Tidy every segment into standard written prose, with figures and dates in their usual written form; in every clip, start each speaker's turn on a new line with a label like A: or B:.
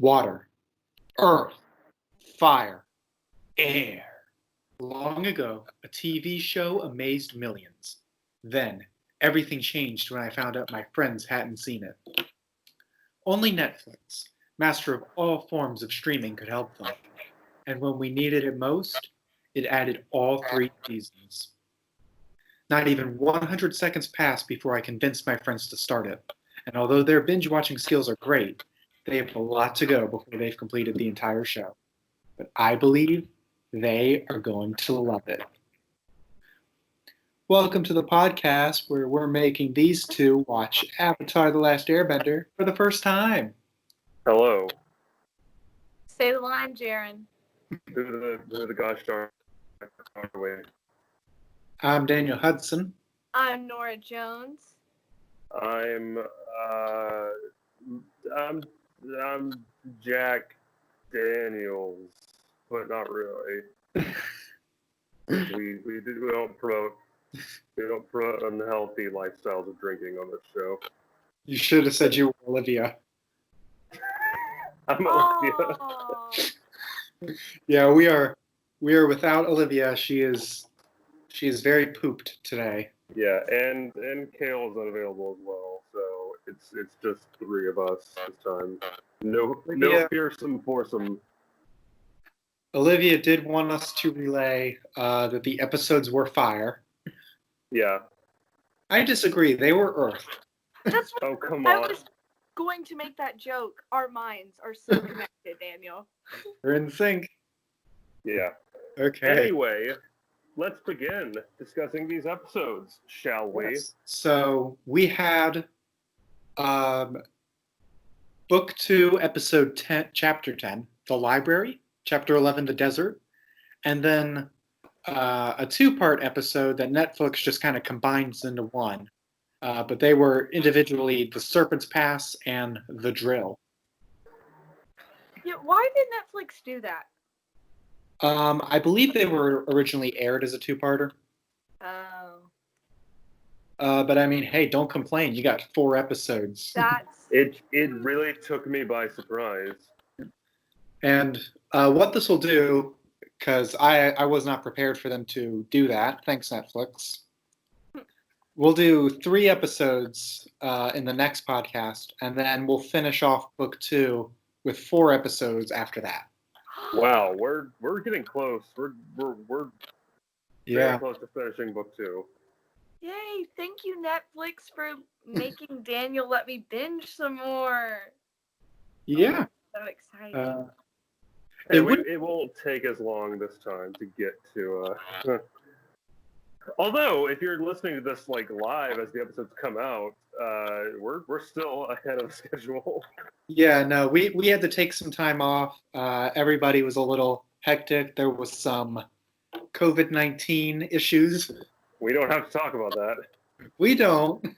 A: Water, earth, fire, air. Long ago, a TV show amazed millions. Then, everything changed when I found out my friends hadn't seen it. Only Netflix, master of all forms of streaming, could help them. And when we needed it most, it added all 3 seasons. Not even 100 seconds passed before I convinced my friends to start it. And although their binge watching skills are great, they have a lot to go before they've completed the entire show. But I believe they are going to love it. Welcome to the podcast where we're making these two watch Avatar: The Last Airbender for the first time.
B: Hello.
C: Say the line, Jarron.
B: Who the gosh darn way.
A: I'm Daniel Hudson.
C: I'm Nora Jones.
B: I'm Jack Daniels, but not really. we don't promote unhealthy lifestyles of drinking on this show.
A: You should have said you were Olivia.
B: I'm Olivia.
A: Yeah, we are without Olivia. She is very pooped today.
B: Yeah, and Kale's unavailable as well, so it's just three of us this time. No fearsome foursome.
A: Olivia did want us to relay that the episodes were fire.
B: Yeah.
A: I disagree. They were Earth.
C: That's what
B: Oh, come
C: I
B: on.
C: was going to make that joke. Our minds are so connected, Daniel.
A: We're in sync.
B: Yeah.
A: Okay.
B: Anyway, let's begin discussing these episodes, shall we?
A: Yes. So we had Book 2, Episode 10, Chapter 10, The Library, Chapter 11, The Desert, and then a two-part episode that Netflix just kind of combines into one. But they were individually The Serpent's Pass and The Drill.
C: Yeah, why did Netflix do that?
A: I believe they were originally aired as a two-parter.
C: Oh.
A: But I mean, hey, don't complain. You got 4 episodes.
B: It really took me by surprise.
A: And what this will do, because I was not prepared for them to do that, thanks Netflix. We'll do 3 episodes in the next podcast, and then we'll finish off Book 2 with 4 episodes after that.
B: Wow, we're getting close. We're very close to finishing Book 2.
C: Yay, thank you, Netflix, for making Daniel let me binge some more.
A: Yeah.
C: Oh, so exciting.
B: It won't take as long this time to get to... Although, if you're listening to this live as the episodes come out, we're still ahead of schedule.
A: Yeah, no, we had to take some time off. Everybody was a little hectic. There was some COVID-19 issues.
B: We don't have to talk about that.
A: We don't.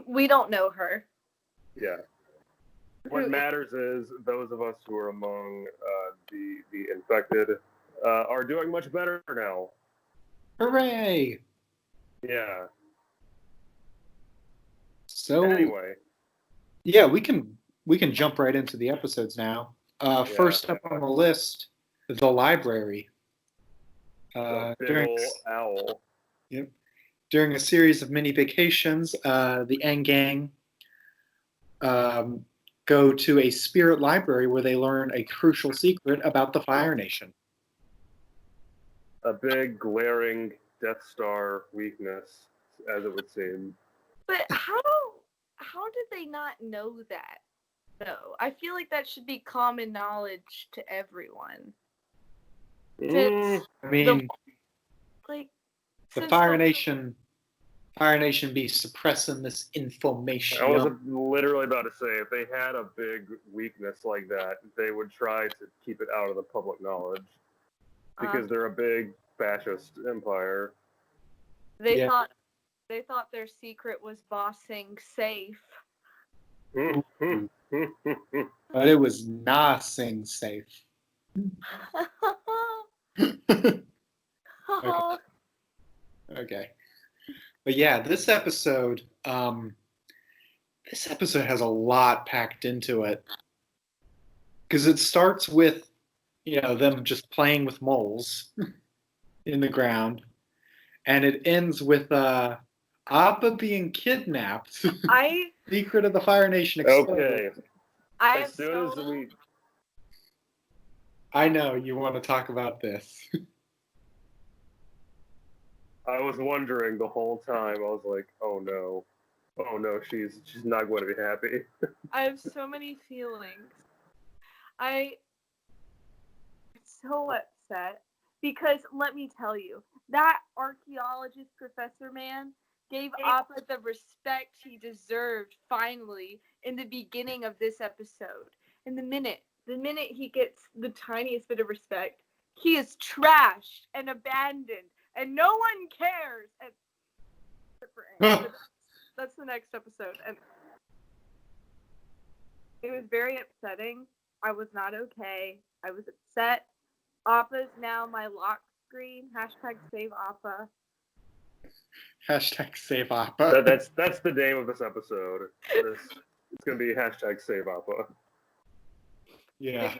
C: We don't know her.
B: Yeah. What matters is those of us who are among the infected are doing much better now.
A: Hooray!
B: Yeah.
A: So
B: anyway,
A: yeah, we can jump right into the episodes now. First up on the list, The Library.
B: The big ol' owl.
A: Yep. During a series of mini vacations, the Aang gang go to a spirit library where they learn a crucial secret about the Fire Nation.
B: A big, glaring Death Star weakness, as it would seem.
C: But how did they not know that, though? I feel like that should be common knowledge to everyone.
A: I mean, the Fire Nation be suppressing this information.
B: I was literally about to say, if they had a big weakness like that, they would try to keep it out of the public knowledge. Because they're a big fascist empire.
C: They thought their secret was bossing safe.
A: But it was nothing safe. Okay. But yeah, this episode has a lot packed into it. because it starts with, them just playing with moles in the ground, and it ends with Appa being kidnapped.
C: I
A: Secret of the Fire Nation exploded.
B: Okay.
C: I
B: As
C: have
B: soon
C: so
B: as we
A: I know you want to talk about this.
B: I was wondering the whole time. I was like, oh no, she's not going to be happy.
C: I have so many feelings. I'm so upset because let me tell you, that archaeologist professor man gave Appa the respect he deserved finally in the beginning of this episode. And the minute he gets the tiniest bit of respect, he is trashed and abandoned, and no one cares. And that's the next episode, and it was very upsetting. I was not okay. I was upset. Appa's now my lock screen. Hashtag save Appa.
A: Hashtag save Appa.
B: That's the name of this episode. It's gonna be hashtag save Appa.
A: Yeah.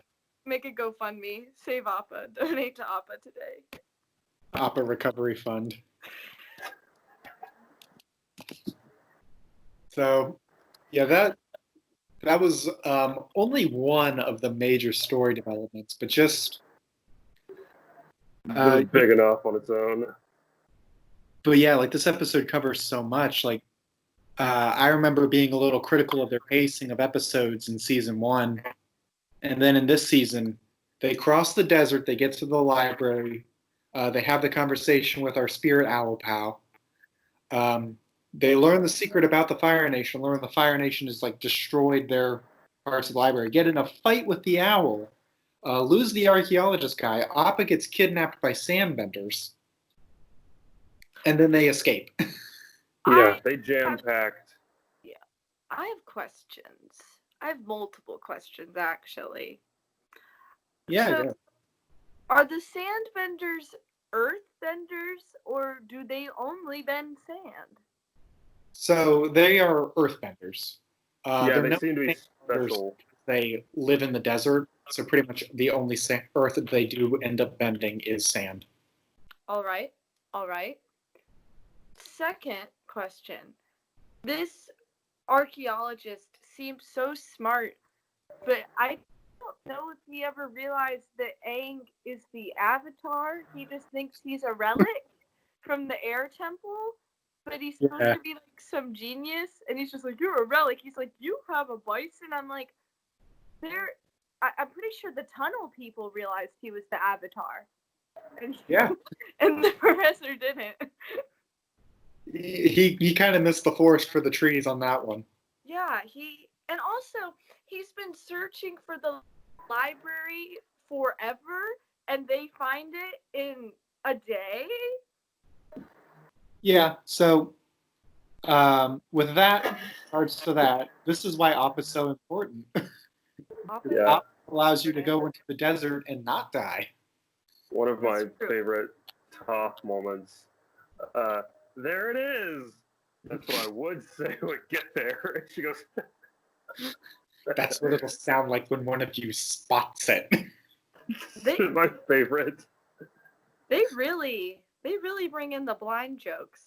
C: Make a GoFundMe. Save Appa. Donate to Appa today.
A: Appa Recovery Fund. So, yeah, that was only one of the major story developments, but just
B: It was big enough on its own.
A: but yeah, like this episode covers so much. Like I remember being a little critical of their pacing of episodes in season 1, and then in this season, they cross the desert, they get to the library, they have the conversation with our spirit owl pal. They learn the secret about the Fire Nation, learn the Fire Nation has like destroyed their parts of the library, get in a fight with the owl, lose the archaeologist guy, Appa gets kidnapped by sandbenders, and then they escape.
B: Yeah, they jam-packed.
C: Yeah. I have questions. I have multiple questions, actually.
A: Yeah,
C: So,
A: yeah.
C: are the sandbenders earthbenders, or do they only bend sand?
A: So they are earthbenders.
B: Yeah,
A: they're
B: they
A: known
B: seem to be
A: sandbenders.
B: special.
A: They live in the desert, so pretty much the only earth that they do end up bending is sand.
C: All right. Second question. This archaeologist seems so smart, but I don't know if he ever realized that Aang is the Avatar. He just thinks he's a relic from the Air Temple, but he's supposed to be like some genius, and he's just like, you're a relic. He's like, you have a bison? I'm like, I'm pretty sure the tunnel people realized he was the Avatar. And and the professor didn't.
A: He kind of missed the forest for the trees on that one.
C: Yeah, and also he's been searching for the library forever, and they find it in a day.
A: Yeah, so with that, in regards to that, this is why Appa is so important.
B: Yeah.
A: Appa allows you to go into the desert and not die.
B: One of my favorite Toph moments. There it is. That's what I would say when I get there. And she goes.
A: That's what it'll sound like when one of you spots it.
B: This is my favorite.
C: They really bring in the blind jokes.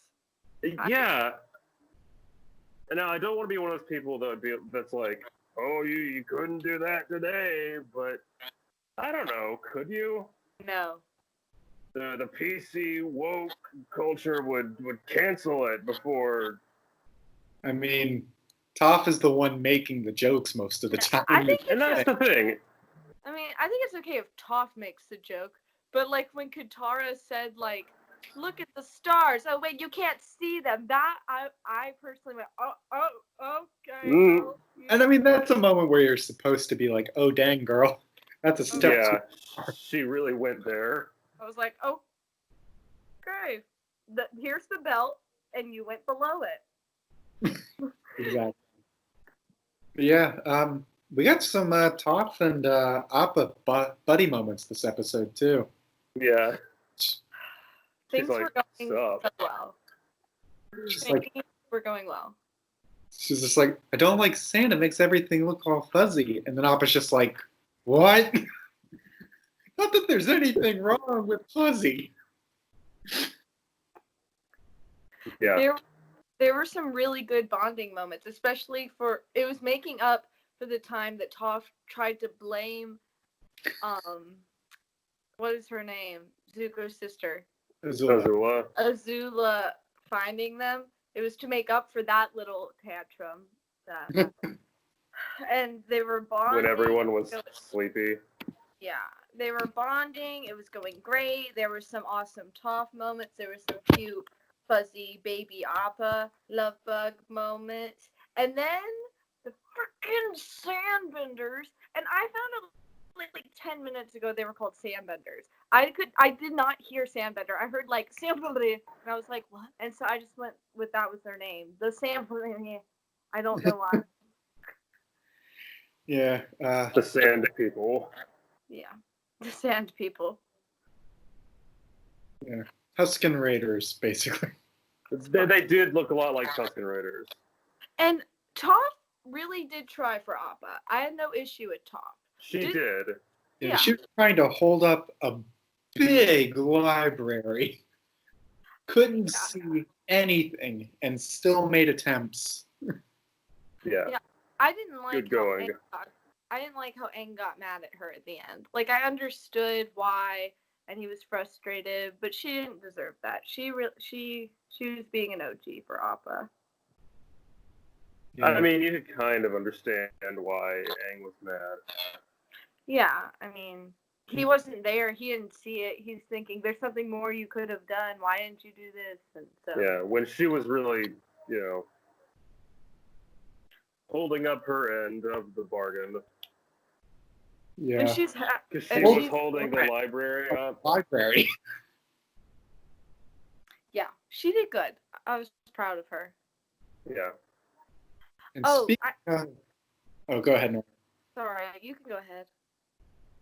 B: Yeah. And now I don't want to be one of those people that's like, oh, you couldn't do that today, but I don't know, could you?
C: No.
B: The PC woke culture would cancel it before.
A: I mean, Toph is the one making the jokes most of the time.
B: And that's the thing.
C: I mean, I think it's okay if Toph makes the joke, but like when Katara said, like, look at the stars. Oh wait, you can't see them. That I personally went, okay.
B: Mm.
C: And
A: I mean, that's a moment where you're supposed to be like, oh dang, girl, that's a step.
B: Yeah, she really went there.
C: I was like, oh, okay. Here's the belt, and you went below it.
A: Exactly. But yeah, we got some Toph and Appa buddy moments this episode too.
B: Yeah.
C: Things
B: like,
C: were going so
B: sup?
C: well. We're going well.
A: She's just like, I don't like sand. It makes everything look all fuzzy. And then Appa's just like, What? Not that there's anything wrong with Fuzzy.
B: Yeah.
C: There were some really good bonding moments, especially it was making up for the time that Toph tried to blame what is her name? Zuko's sister. Azula finding them. It was to make up for that little tantrum that and they were bonding.
B: When everyone was sleepy.
C: Yeah. They were bonding. It was going great. There were some awesome Toph moments. There was some cute fuzzy baby Appa love bug moments. And then the freaking sandbenders. And I found out like 10 minutes ago they were called sandbenders. I did not hear sandbender. I heard like sandbender, and I was like, what? And so I just went with that was their name. The sandbender. I don't know why.
A: Yeah.
B: The sand people.
C: Yeah. The sand people.
A: Yeah. Tusken Raiders, basically.
B: They did look a lot like Tusken Raiders.
C: And Toph really did try for Appa. I had no issue with Toph.
B: She did.
A: Yeah. She was trying to hold up a big library. Couldn't see anything and still made attempts.
B: Yeah.
C: I didn't like
B: Good going.
C: I didn't like how Aang got mad at her at the end. Like, I understood why, and he was frustrated, but she didn't deserve that. She was being an OG for Appa.
B: Yeah. I mean, you could kind of understand why Aang was mad.
C: Yeah, I mean, he wasn't there. He didn't see it. He's thinking, there's something more you could have done. Why didn't you do this? And so.
B: Yeah, when she was really, holding up her end of the bargain.
A: Yeah.
C: And
B: because she was holding the library up.
A: Library.
C: Yeah, she did good. I was proud of her.
B: Yeah.
A: And go ahead, Nora.
C: Sorry, you can go ahead.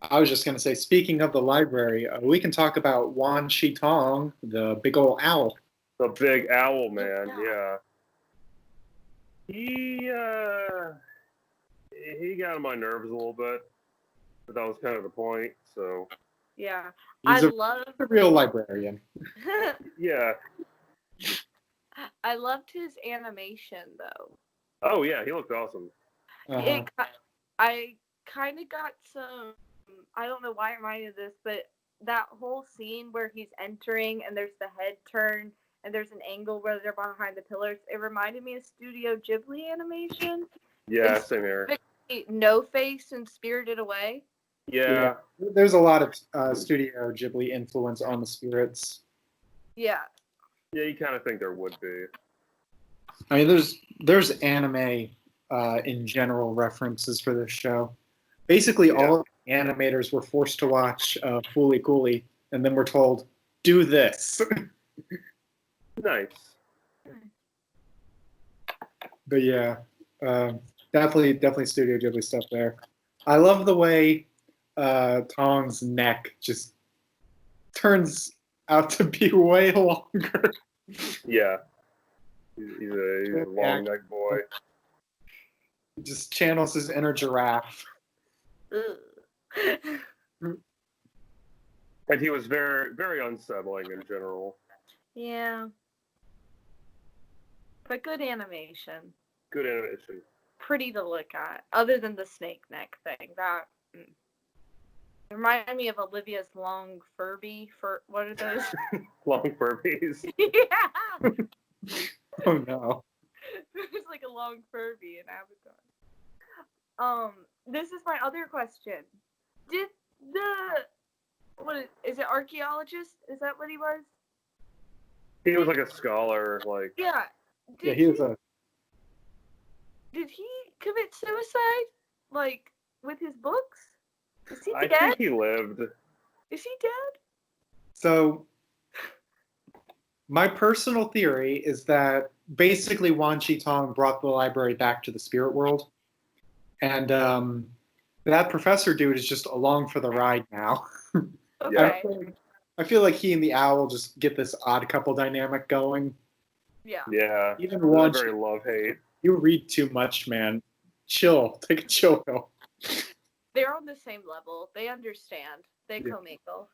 A: I was just going to say, speaking of the library, we can talk about Wan Shi Tong, the big old owl.
B: The big owl, man, yeah. He got on my nerves a little bit, but that was kind of the point, so.
C: Yeah.
A: He's a real librarian.
B: Yeah.
C: I loved his animation, though.
B: Oh, yeah, he looked awesome.
C: I kind of got some, I don't know why it reminded me of this, but that whole scene where he's entering and there's the head turn and there's an angle where they're behind the pillars, it reminded me of Studio Ghibli animation.
B: Yeah, same here.
C: No Face and Spirited Away.
B: Yeah.
A: There's a lot of Studio Ghibli influence on the spirits.
C: Yeah.
B: Yeah, you kind of think there would be.
A: I mean, there's anime in general references for this show. Basically, all of the animators were forced to watch Fooly Cooly, and then were told, do this.
B: Nice.
A: But yeah, definitely Studio Ghibli stuff there. I love the way Tong's neck just turns out to be way longer.
B: Yeah. He's a long neck boy.
A: He just channels his inner giraffe.
B: And he was very, very unsettling in general.
C: Yeah. But good animation.
B: Good animation.
C: Pretty to look at, other than the snake neck thing. That reminded me of Olivia's long Furby. What are those?
B: Long Furbies.
C: Yeah.
A: Oh no.
C: It's like a long Furby in Avatar. This is my other question. Did is it archaeologist? Is that what he was?
B: He was like a scholar, like.
C: Yeah.
A: Did
C: he commit suicide? Like, with his books? Is he dead?
B: I think he lived.
C: Is he dead?
A: So, my personal theory is that basically Wan Shi Tong brought the library back to the spirit world. And that professor dude is just along for the ride now.
C: Okay.
A: I feel like he and the owl just get this odd couple dynamic going.
C: Yeah.
B: Yeah.
A: Even Wan
B: very love-hate.
A: You read too much, man. Chill. Take a chill pill.
C: They're on the same level. They understand. They commingle.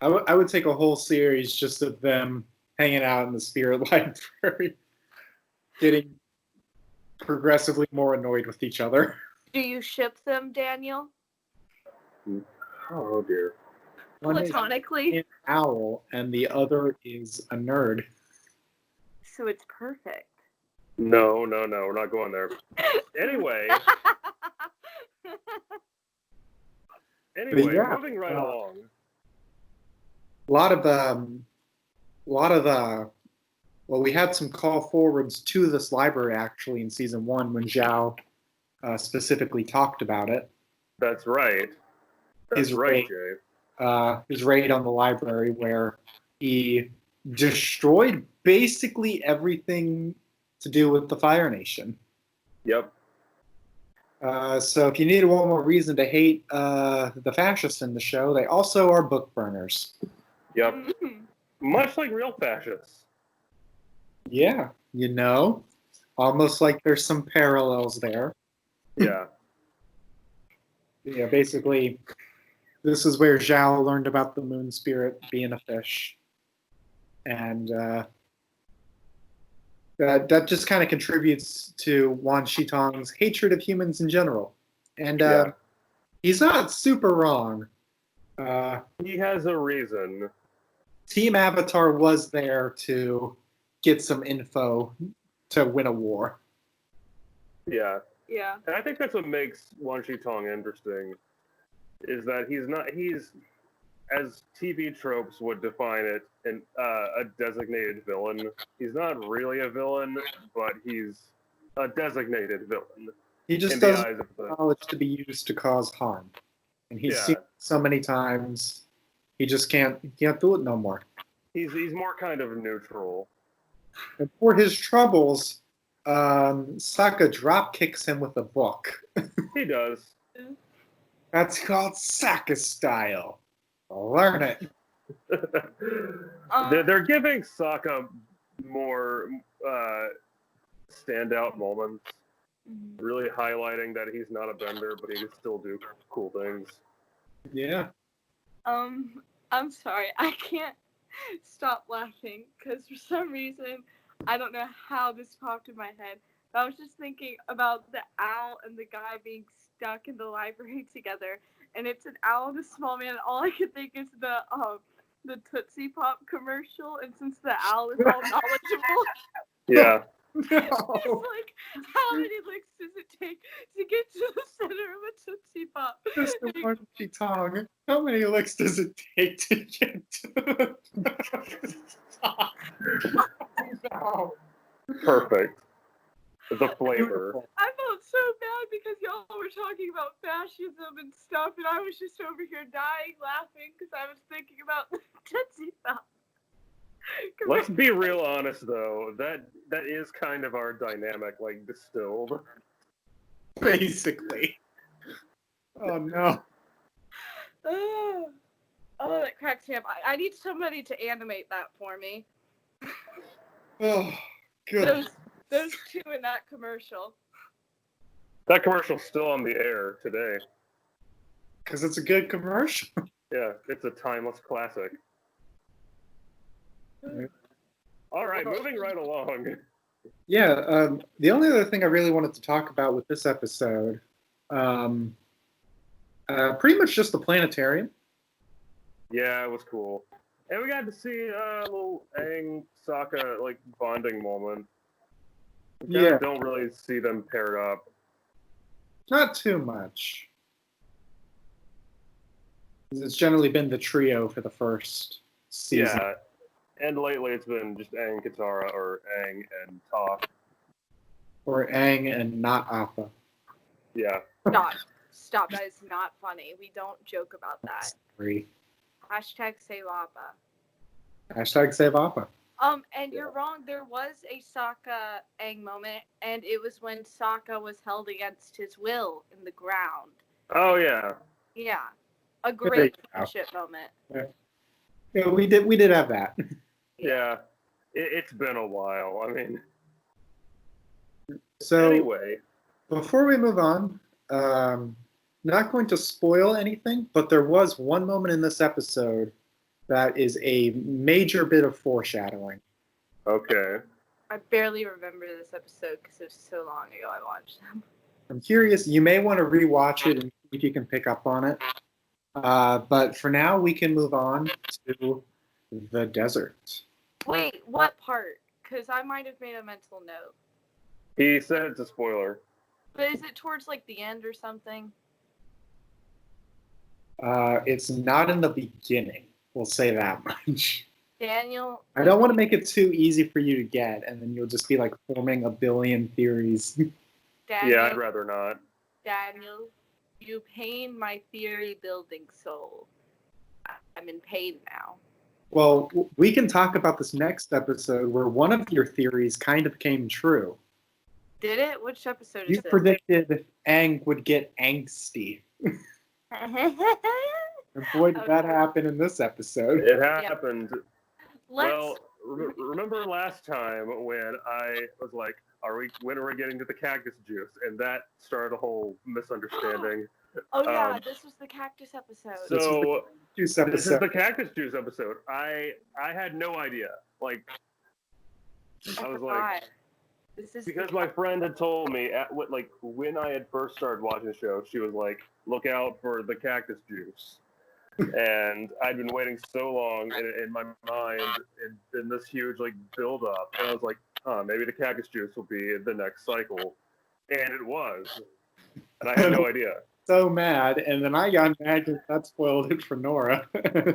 A: I would take a whole series just of them hanging out in the spirit library, getting progressively more annoyed with each other.
C: Do you ship them, Daniel?
B: Oh dear.
A: One is
C: Platonically?
A: an owl, and the other is a nerd.
C: So it's perfect.
B: No, we're not going there. Anyway,
A: Yeah,
B: moving right along.
A: A lot of well, we had some call forwards to this library actually in season 1 when Zhao specifically talked about it.
B: That's right. That's right, Jay.
A: His raid on the library where he destroyed basically everything to do with the Fire Nation.
B: Yep.
A: So if you needed one more reason to hate the fascists in the show, they also are book burners.
B: Yep. Much like real fascists.
A: Yeah, almost like there's some parallels there.
B: Yeah.
A: Yeah, basically, this is where Zhao learned about the moon spirit being a fish. And that just kind of contributes to Wan Shitong's hatred of humans in general. And he's not super wrong.
B: He has a reason.
A: Team Avatar was there to get some info to win a war.
B: Yeah.
C: Yeah.
B: And I think that's what makes Wan Shitong interesting, is that he's, as TV tropes would define it, a designated villain. He's not really a villain, but he's a designated villain.
A: He just doesn't have knowledge to be used to cause harm. And he's seen it so many times, he just can't do it no more.
B: He's more kind of neutral.
A: And for his troubles, Sokka drop kicks him with a book.
B: He does.
A: That's called Sokka style. Learn it.
B: They're giving Sokka more standout moments, really highlighting that he's not a bender, but he can still do cool things.
A: Yeah.
C: I'm sorry, I can't stop laughing because for some reason, I don't know how this popped in my head. But I was just thinking about the owl and the guy being stuck in the library together, and it's an owl and a small man. And all I could think is the Tootsie Pop commercial, and since the owl is all knowledgeable,
B: Yeah.
C: it's like, how many licks does it take to get to the center of a Tootsie Pop?
A: Mr. Wan Shitong, how many licks does it take to get to no.
B: Perfect. The flavor.
C: I felt so bad because y'all were talking about fascism and stuff, and I was just over here dying laughing because I was thinking about Tootsie Pop.
B: Let's be real honest, though. That is kind of our dynamic, like, distilled.
A: Basically. Oh, no.
C: Oh, that cracks me up. I need somebody to animate that for me.
A: Oh, good.
C: Those two in that commercial.
B: That commercial's still on the air today.
A: Because it's a good commercial.
B: Yeah, it's a timeless classic. All right, moving right along.
A: Yeah, the only other thing I really wanted to talk about with this episode, pretty much just the planetarium.
B: Yeah, it was cool. And we got to see a little Aang Sokka like bonding moment.
A: Yeah.
B: Don't really see them paired up.
A: Not too much. It's generally been the trio for the first season.
B: Yeah. And lately it's been just Aang, Katara, or Aang and Toph.
A: Or Aang and not Appa.
B: Yeah.
C: Stop. That is not funny. We don't joke about that.
A: Sorry.
C: Hashtag save Appa.
A: Hashtag save Appa.
C: And you're wrong. There was a Sokka Aang moment, and it was when Sokka was held against his will in the ground.
B: Oh yeah.
C: Yeah, a great friendship moment.
A: Yeah, we did have that.
B: Yeah, it's been a while. I mean,
A: so
B: anyway,
A: before we move on, not going to spoil anything, but there was one moment in this episode that is a major bit of foreshadowing.
B: Okay.
C: I barely remember this episode because it was so long ago I watched them.
A: I'm curious, you may want to rewatch it and see if you can pick up on it. But for now, we can move on to the desert.
C: Wait, what part? Because I might have made a mental note.
B: He said it's a spoiler.
C: But is it towards like the end or something?
A: It's not in the beginning. We'll say that much.
C: Daniel?
A: I don't want to make it too easy for you to get, and then you'll just be like forming a billion theories.
C: Daniel,
B: Yeah, I'd rather not.
C: Daniel, you pain my theory-building soul. I'm in pain now.
A: Well, we can talk about this next episode where one of your theories kind of came true.
C: Did it? Which episode
A: You
C: is this?
A: predicted Aang would get angsty. And boy, did that happen in this episode.
B: It happened.
C: Let's...
B: Well, remember last time when I was like, when are we getting to the cactus juice? And that started a whole misunderstanding.
C: Oh yeah, this was the cactus episode.
B: So
A: Juice
B: this is
A: episode.
B: the cactus juice episode. I had no idea. Like, I was like,
C: this is
B: because my friend had told me when I had first started watching the show, she was like, look out for the cactus juice. And I'd been waiting so long in my mind in this huge like build up, and I was like, maybe the cactus juice will be the next cycle, and it was, and I had no idea.
A: So mad, and then I got mad because that spoiled it for Nora.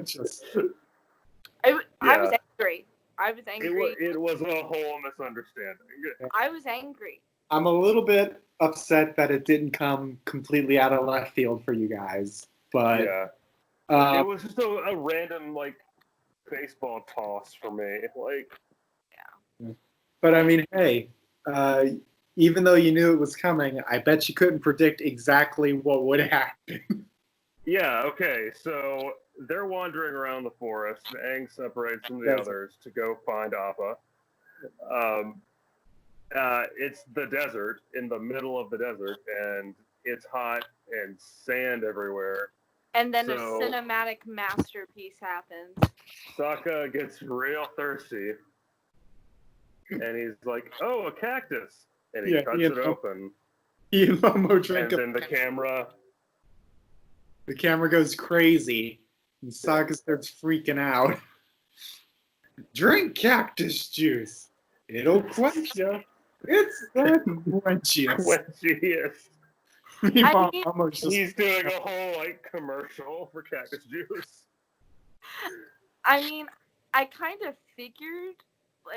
A: Just...
C: I was angry. I was angry.
B: It was a whole misunderstanding.
C: I was angry.
A: I'm a little bit upset that it didn't come completely out of left field for you guys, but
B: Yeah. It was just a random like baseball toss for me. Like,
A: but I mean, hey, even though you knew it was coming, I bet you couldn't predict exactly what would happen.
B: yeah, okay. So they're wandering around the forest. Aang separates from the
A: Yes.
B: others to go find Appa. It's the desert, in the middle of the desert, and it's hot and sand everywhere.
C: And then
B: So-
C: a cinematic masterpiece happens.
B: Sokka gets real thirsty, and he's like, "Oh, a cactus!" And he cuts it open,
A: He and Momo drink
B: and then the
A: camera goes crazy, and Sokka starts freaking out. Drink cactus juice. It'll quench you. It's the quenchiest.
B: quenchiest.
A: Meanwhile,
C: I mean-
A: Momo's just
B: He's doing a whole like commercial for cactus juice.
C: I mean, I kind of figured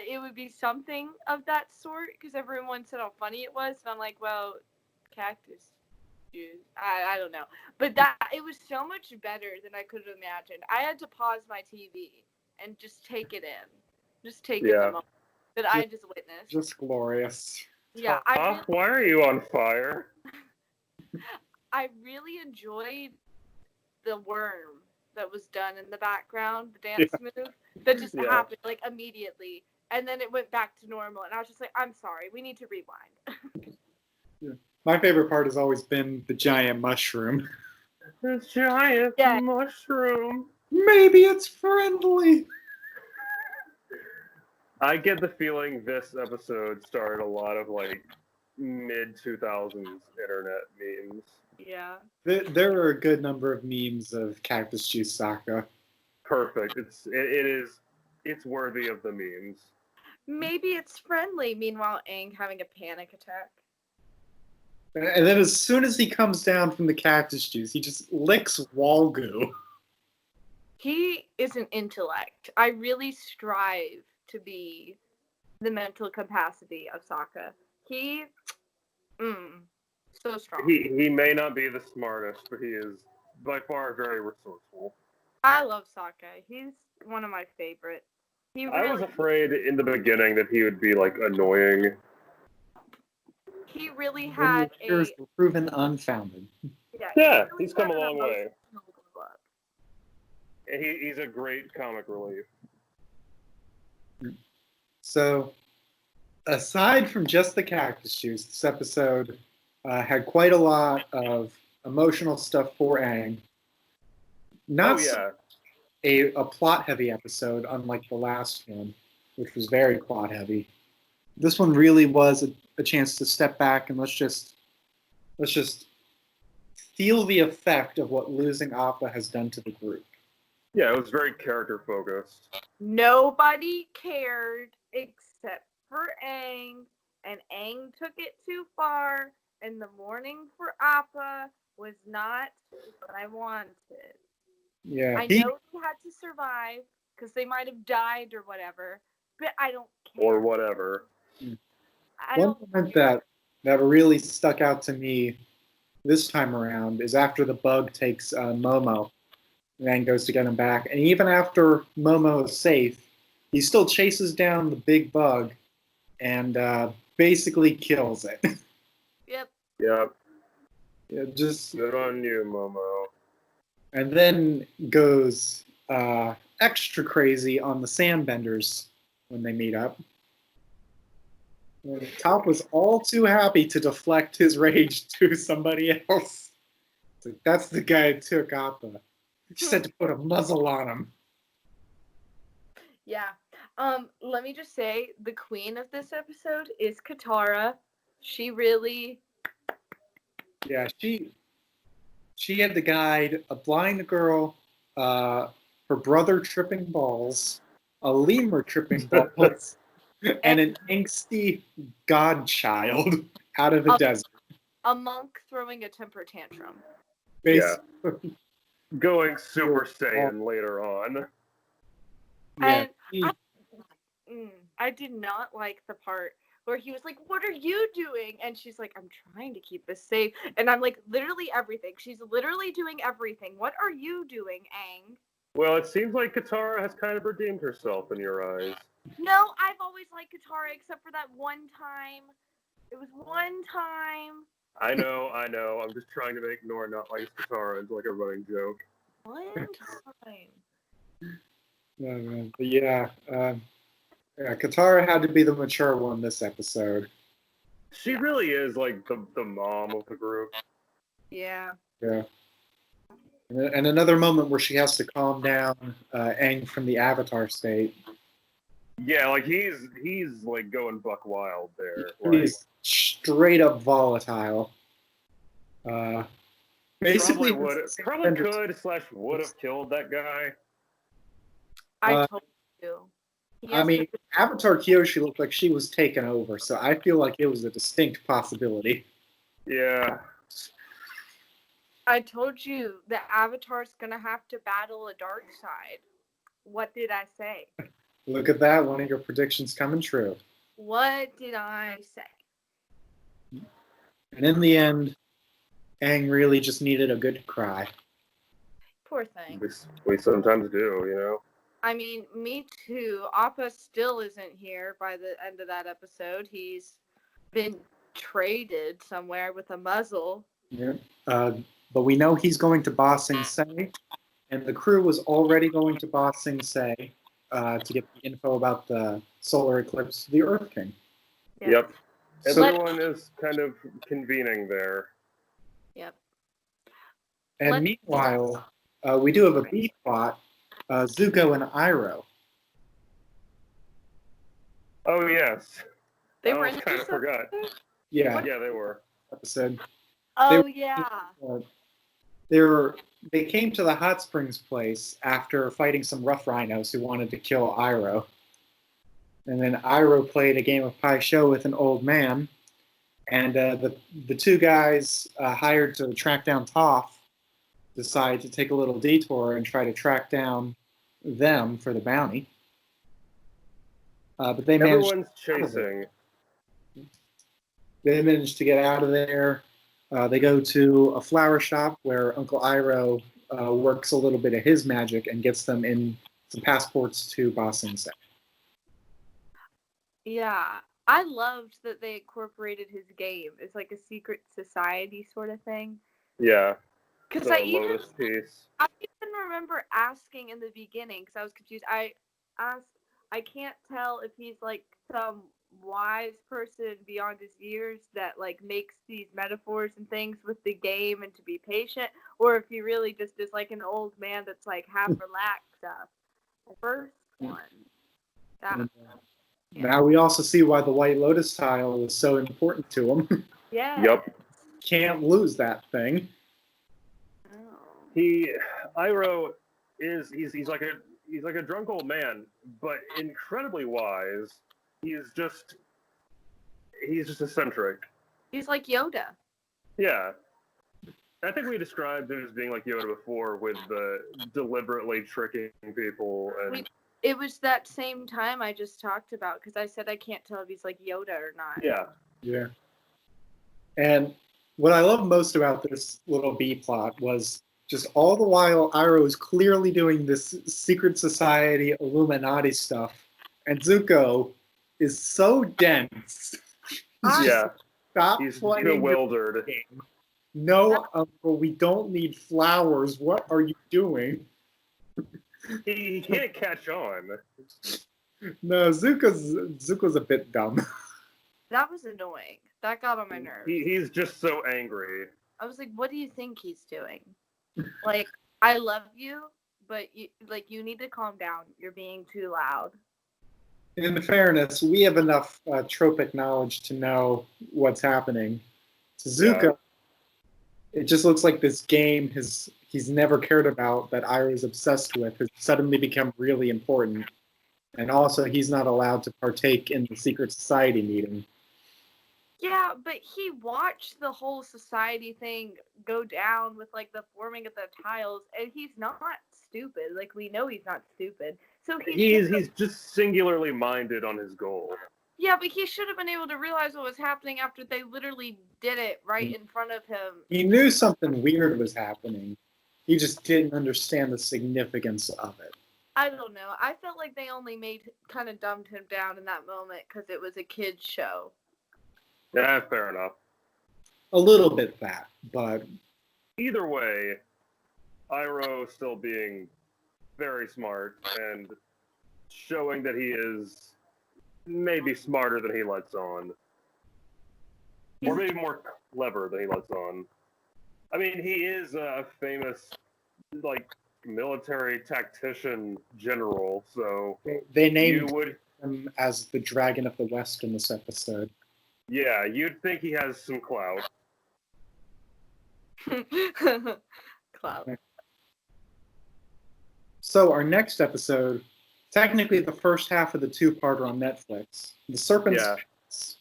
C: it would be something of that sort because everyone said how funny it was, and I'm like, well, cactus juice. I don't know, but it was so much better than I could have imagined. I had to pause my TV and just take it in, in the moment that I just witnessed.
A: just glorious.
C: Yeah,
B: Why are you on fire?
C: I really enjoyed the worm that was done in the background, the dance move that just happened like immediately, and then it went back to normal, and I was just like, I'm sorry, we need to rewind.
A: My favorite part has always been the giant mushroom.
B: The giant mushroom.
A: Maybe it's friendly.
B: I get the feeling this episode started a lot of like mid-2000s internet memes.
C: Yeah.
A: There are a good number of memes of Cactus Juice Sokka.
B: Perfect. It's worthy of the memes.
C: Maybe it's friendly. Meanwhile, Aang having a panic attack.
A: And then as soon as he comes down from the cactus juice, he just licks Walgu.
C: He is an intellect. I really strive to be the mental capacity of Sokka. He, so strong.
B: He may not be the smartest, but he is by far very resourceful.
C: I love Sokka. He's one of my favorites.
B: I was afraid in the beginning that he would be like annoying.
C: He really had
A: Fears were proven unfounded.
B: Yeah, he's come a long way. And he's a great comic relief.
A: So, aside from just the cactus juice, this episode had quite a lot of emotional stuff for Aang. Not
B: Oh yeah,
A: a plot-heavy episode, unlike the last one, which was very plot-heavy. This one really was a chance to step back and let's just feel the effect of what losing Appa has done to the group.
B: yeah. It was very character focused.
C: Nobody cared except for Aang, and Aang took it too far, and the mourning for Appa was not what I wanted.
A: Yeah,
C: I know he had to survive because they might have died or whatever, but I don't care.
B: Or whatever.
C: I
A: one
C: don't
A: moment
C: care.
A: that really stuck out to me this time around is after the bug takes Momo and then goes to get him back. And even after Momo is safe, he still chases down the big bug and basically kills it.
C: Yep.
B: Yep.
A: Just
B: Good on you, Momo.
A: and then goes extra crazy on the Sandbenders when they meet up. And Top was all too happy to deflect his rage to somebody else. It's like, that's the guy who took Appa. You just had to put a muzzle on him.
C: Yeah. Let me just say, the queen of this episode is Katara. She really.
A: Yeah, she had to guide a blind girl, her brother tripping balls, a lemur tripping balls, and an angsty godchild out of the desert.
C: A monk throwing a temper tantrum.
A: Basically.
B: Going Super Saiyan later on.
A: Yeah.
C: And I did not like the part where he was like, "What are you doing?" And she's like, "I'm trying to keep this safe." And I'm like, literally everything. She's literally doing everything. What are you doing, Aang?
B: Well, it seems like Katara has kind of redeemed herself in your eyes.
C: No, I've always liked Katara except for that one time. It was one time.
B: I know. I'm just trying to make Nora not like Katara into like a running joke.
C: One time.
A: But yeah, Katara had to be the mature one this episode.
B: She really is like the mom of the group.
C: Yeah.
A: Yeah. And another moment where she has to calm down Aang from the Avatar state.
B: Yeah, like he's like going buck wild there. Like,
A: He's straight up volatile. Basically,
B: probably could / would have killed that guy.
C: I told you.
A: I mean, Avatar Kyoshi looked like she was taken over, so I feel like it was a distinct possibility.
B: Yeah.
C: I told you the Avatar's gonna have to battle a dark side. What did I say?
A: Look at that, one of your predictions coming true.
C: What did I say?
A: And in the end, Aang really just needed a good cry.
C: Poor thing.
B: We sometimes do, you know?
C: I mean, me too. Appa still isn't here by the end of that episode. He's been traded somewhere with a muzzle.
A: Yeah. But we know he's going to Ba Sing Se, and the crew was already going to Ba Sing Se to get the info about the solar eclipse of the Earth King.
C: Yeah.
B: Yep.
A: So-
B: Everyone is kind of convening there.
C: Yep.
A: And meanwhile, we do have a B plot, Zuko and Iroh.
B: Oh yes.
C: They
B: I
C: were in
B: kind of
C: this
B: forgot.
C: episode?
A: Yeah,
B: Yeah, they were.
A: episode.
C: Oh,
A: They-
C: yeah.
A: They came to the Hot Springs place after fighting some rough rhinos who wanted to kill Iroh. And then Iroh played a game of Pai Sho with an old man. And the two guys hired to track down Toph decide to take a little detour and try to track down them for the bounty. But they managed.
B: Everyone's chasing.
A: They managed to get out of there. They go to a flower shop where Uncle Iroh works a little bit of his magic and gets them in some passports to Ba Sing Se.
C: Yeah. I loved that they incorporated his game. It's like a secret society sort of thing.
B: Yeah.
C: Because
B: The
C: I even
B: Lotus piece.
C: remember asking in the beginning, because I was confused. I asked, I can't tell if he's like some wise person beyond his years that like makes these metaphors and things with the game and to be patient, or if he really just is like an old man that's like half relaxed stuff. The first one. That, yeah.
A: Now we also see why the White Lotus tile was so important to him.
C: Yeah.
B: Yep.
A: Can't lose that thing.
C: Oh.
B: Iroh he's like a drunk old man, but incredibly wise. He's just eccentric.
C: He's like Yoda.
B: Yeah. I think we described him as being like Yoda before, with the deliberately tricking people and.
C: It was that same time I just talked about, because I said I can't tell if he's like Yoda or not.
B: Yeah.
A: Yeah. And what I love most about this little B plot was just all the while Iroh is clearly doing this secret society Illuminati stuff, and Zuko is so dense.
B: Yeah.
A: Stop
B: He's
A: playing your
B: bewildered.
A: game. No, Uncle, we don't need flowers. What are you doing?
B: He can't catch on.
A: No, Zuko's a bit dumb.
C: That was annoying. That got on my nerves.
B: He's just so angry.
C: I was like, what do you think he's doing? Like, I love you, but you need to calm down. You're being too loud.
A: In fairness, we have enough tropic knowledge to know what's happening. To Zuko, it just looks like this game he's never cared about, that Iroh's obsessed with, has suddenly become really important. And also, he's not allowed to partake in the secret society meeting.
C: Yeah, but he watched the whole society thing go down with like the forming of the tiles, and he's not stupid. Like, we know he's not stupid. So
B: he's just singularly minded on his goal.
C: Yeah, but he should have been able to realize what was happening after they literally did it right in front of him.
A: He knew something weird was happening. He just didn't understand the significance of it.
C: I don't know. I felt like they only kind of dumbed him down in that moment because it was a kid's show.
B: Yeah, fair enough.
A: A little bit that, but...
B: Either way, Iroh still being very smart and showing that he is maybe smarter than he lets on. Or maybe more clever than he lets on. I mean, he is a famous, like, military tactician general, so...
A: They named him as the Dragon of the West in this episode.
B: Yeah, you'd think he has some clout.
C: Clout.
A: So our next episode, technically the first half of the two-parter on Netflix, The Serpent's Palace.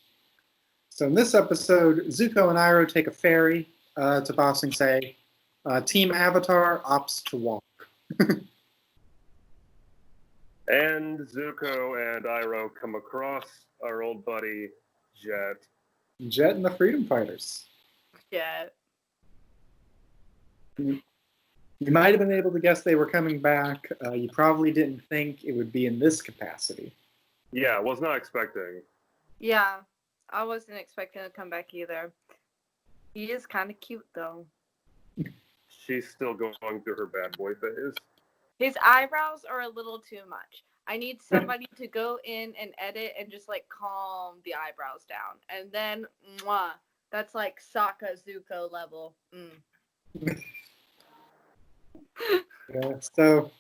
A: So in this episode, Zuko and Iroh take a ferry to Ba Sing Se. Team Avatar opts to walk.
B: And Zuko and Iroh come across our old buddy, Jet.
A: Jet and the Freedom Fighters.
C: Yeah.
A: You might have been able to guess they were coming back. You probably didn't think it would be in this capacity.
B: Yeah, was not expecting.
C: Yeah, I wasn't expecting to come back either. He is kind of cute, though.
B: She's still going through her bad boy phase.
C: His eyebrows are a little too much. I need somebody to go in and edit and just, like, calm the eyebrows down. And then, mwah, that's, like, Sokka Zuko level.
A: Yeah, so,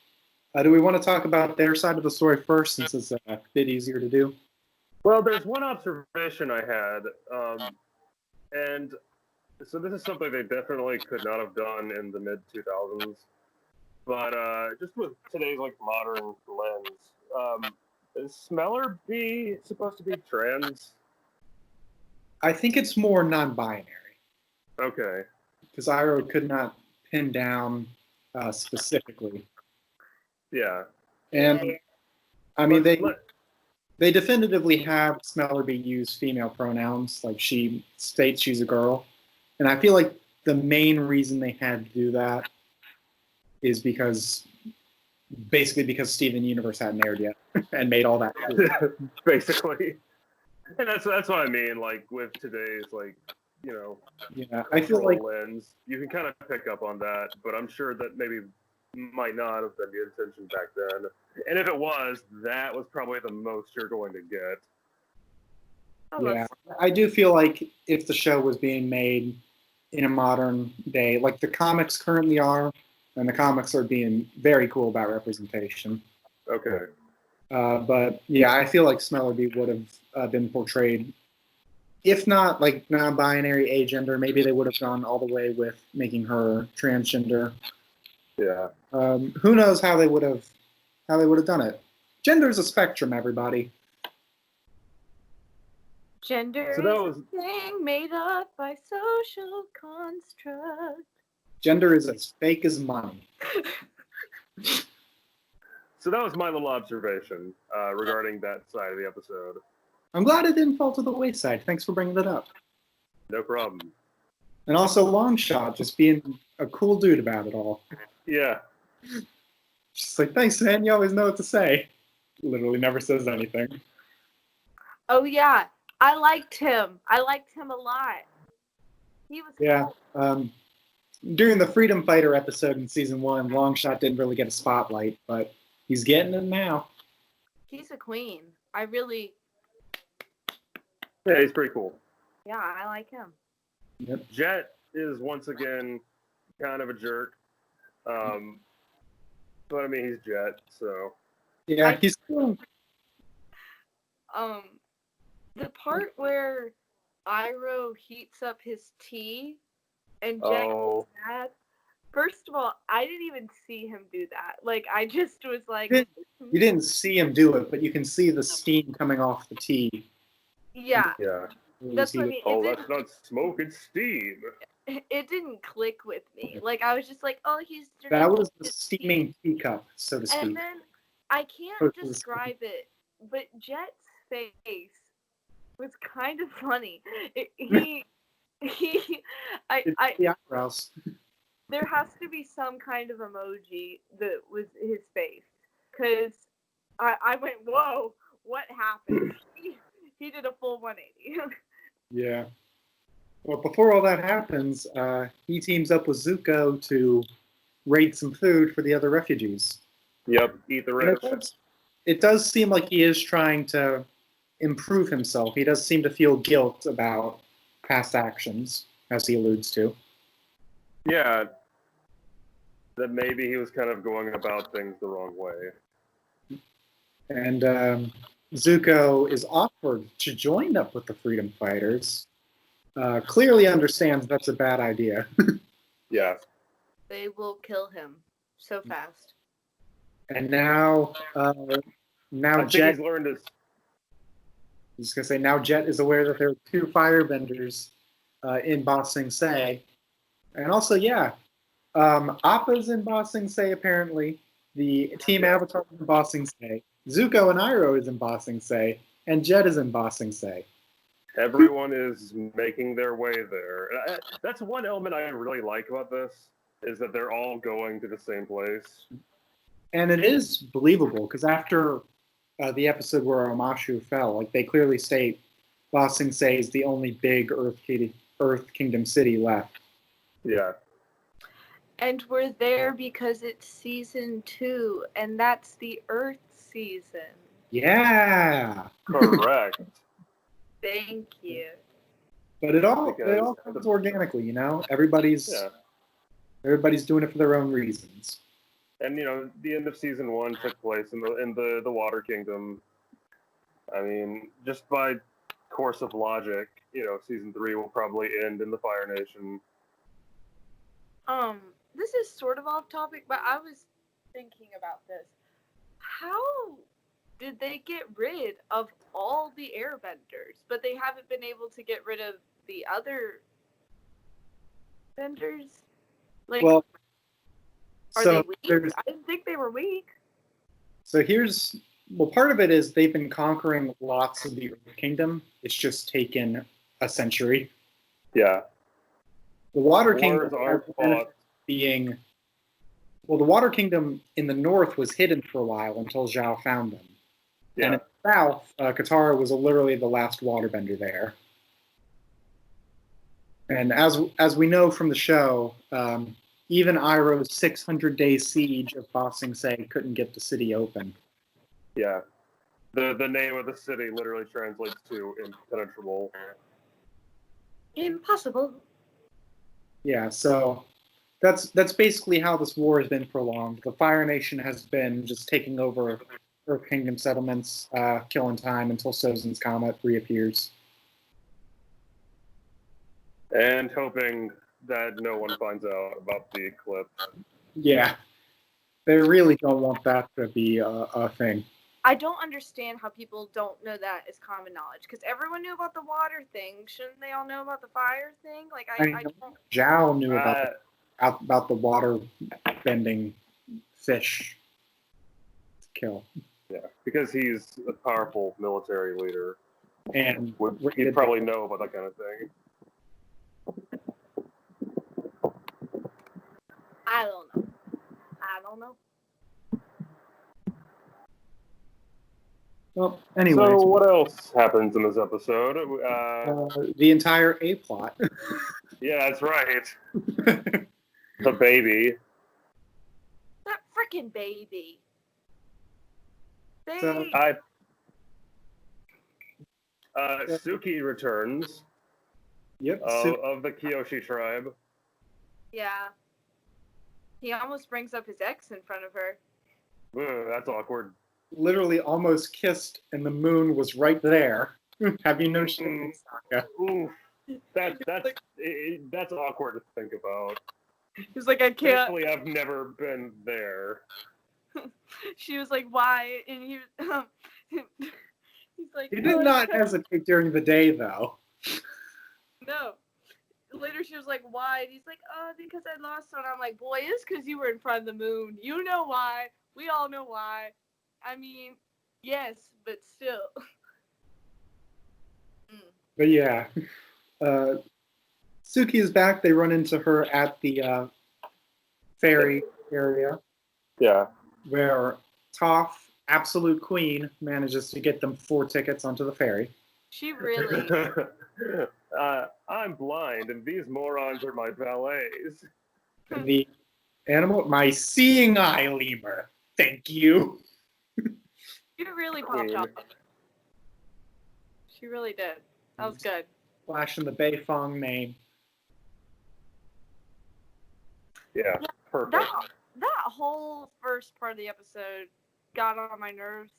A: do we want to talk about their side of the story first, since it's a bit easier to do?
B: Well, there's one observation I had, and so this is something they definitely could not have done in the mid-2000s, but just with today's, like, modern lens, is Smeller supposed to be trans?
A: I think it's more non-binary.
B: Okay.
A: Because Iroh could not pin down specifically.
B: Yeah.
A: And, I mean, they definitively have Smellerby use female pronouns. Like, she states she's a girl. And I feel like the main reason they had to do that is basically because Steven Universe hadn't aired yet and made all that.
B: Basically. And that's what I mean, like, with today's, like, you know,
A: yeah, I feel like
B: lens, you can kind of pick up on that, but I'm sure that maybe might not have been the intention back then. And if it was, that was probably the most you're going to get.
C: I love
A: Yeah, I do feel like if the show was being made in a modern day, like the comics currently are, and the comics are being very cool about representation.
B: Okay.
A: But yeah, I feel like Smellerby would have been portrayed, if not like non-binary, agender. Maybe they would have gone all the way with making her transgender.
B: Yeah.
A: Who knows how they would have done it? Gender is a spectrum, everybody.
C: Gender
B: So that
C: is
B: was
C: a thing made up by social construct.
A: Gender is as fake as money.
B: my little observation regarding that side of the episode.
A: I'm glad it didn't fall to the wayside. Thanks for bringing that up.
B: No problem.
A: And also Longshot just being a cool dude about it all.
B: Yeah.
A: Just like, thanks, man. You always know what to say. Literally never says anything.
C: Oh yeah, I liked him. I liked him a lot. He was
A: Yeah.
C: cool.
A: During the Freedom Fighter episode in season 1, Longshot didn't really get a spotlight, but he's getting it now.
C: He's a queen. I really,
B: Yeah, he's pretty cool.
C: yeah, I like him.
A: Yep.
B: Jet is once again kind of a jerk. But I mean, he's Jet, so.
A: Yeah, he's cool.
C: The part where Iroh heats up his tea and Jet
B: Oh.
C: gets mad. First of all, I didn't even see him do that. Like, I just was like,
A: You didn't see him do it, but you can see the steam coming off the tea.
C: yeah,
B: Yeah.
C: that's what I mean.
B: Oh, that's not smoke, it's steam.
C: It didn't click with me. Like, I was just like, oh, he's
A: That
C: drinking
A: was the
C: his
A: steaming teacup, so to speak.
C: And then I can't describe it, but Jet's face was kind of funny.
A: The eyebrows.
C: There has to be some kind of emoji that was his face, because I went, whoa, what happened? He did a full 180.
A: Yeah. Well, before all that happens, he teams up with Zuko to raid some food for the other refugees.
B: Yep, eat the
A: And
B: rich.
A: it does seem like he is trying to improve himself. He does seem to feel guilt about past actions, as he alludes to.
B: Yeah. That maybe he was kind of going about things the wrong way.
A: And Zuko is offered to join up with the Freedom Fighters. Clearly understands that's a bad idea.
B: Yeah.
C: They will kill him so fast.
A: And now
B: I think
A: Jet.
B: he's learned his.
A: I was gonna say now Jet is aware that there are 2 firebenders in Ba Sing Se, and also Appa's in Ba Sing Se apparently. The Team Avatar is in Ba Sing Se. Zuko and Iroh is in Ba Sing Se, and Jet is in Ba Sing Se.
B: Everyone is making their way there. That's one element I really like about this, is that they're all going to the same place.
A: And it is believable, because after the episode where Omashu fell, like they clearly state Ba Sing Se is the only big Earth Kingdom city left.
B: Yeah.
C: And we're there because it's season 2, and that's the Earth season.
A: Yeah.
B: Correct.
C: Thank you.
A: But it all comes organically, you know. Everybody's doing it for their own reasons.
B: And the end of season 1 took place in the Water Kingdom. I mean, just by course of logic, season 3 will probably end in the Fire Nation.
C: This is sort of off topic, but I was thinking about this. How did they get rid of all the airbenders, but they haven't been able to get rid of the other benders? Like,
A: well,
C: are
A: so
C: they weak? I didn't think they were weak.
A: So part of it is they've been conquering lots of the Earth Kingdom. It's just taken a century.
B: Yeah.
A: The Water
B: Wars
A: Kingdom
B: are fought.
A: the Water Kingdom in the north was hidden for a while until Zhao found them.
B: Yeah.
A: And in the south, Katara was literally the last waterbender there. And as we know from the show, even Iroh's 600-day siege of Ba Sing Se couldn't get the city open.
B: Yeah. The name of the city literally translates to impenetrable.
C: Impossible.
A: Yeah, so that's basically how this war has been prolonged. The Fire Nation has been just taking over Earth Kingdom settlements, killing time until Sozin's comet reappears.
B: And hoping that no one finds out about the eclipse.
A: Yeah, they really don't want that to be a thing.
C: I don't understand how people don't know that as common knowledge, because everyone knew about the water thing. Shouldn't they all know about the fire thing? Like, I don't.
A: Zhao knew about the water bending fish kill.
B: Yeah, because he's a powerful military leader.
A: And
B: He'd probably know about that kind of thing.
C: I don't know.
A: Well, anyways.
B: So what else happens in this episode?
A: The entire A plot.
B: Yeah, that's right. The baby.
C: That freaking baby.
A: So,
B: Suki returns.
A: Yep.
B: Of the Kyoshi tribe.
C: Yeah. He almost brings up his ex in front of her.
B: Ugh, that's awkward.
A: Literally almost kissed, and the moon was right there. Have you noticed it, Sokka?
B: Oof. That's awkward to think about.
C: He's like, I can't.
B: Thankfully, I've never been there.
C: She was like, why? And he he's like,
A: He did not hesitate during the day, though.
C: No. Later she was like, why? And he's like, oh, because I lost one. I'm like, boy, it's because you were in front of the moon. You know why. We all know why. I mean, yes, but still.
A: But yeah. Suki is back. They run into her at the ferry area.
B: Yeah.
A: Where Toph, absolute queen, manages to get them 4 tickets onto the ferry.
C: She really.
B: I'm blind, and these morons are my valets.
A: And the animal, my seeing eye lemur. Thank you.
C: She really popped off. She really did. That was good.
A: Flashing the Beifong name.
B: Yeah, perfect.
C: That whole first part of the episode got on my nerves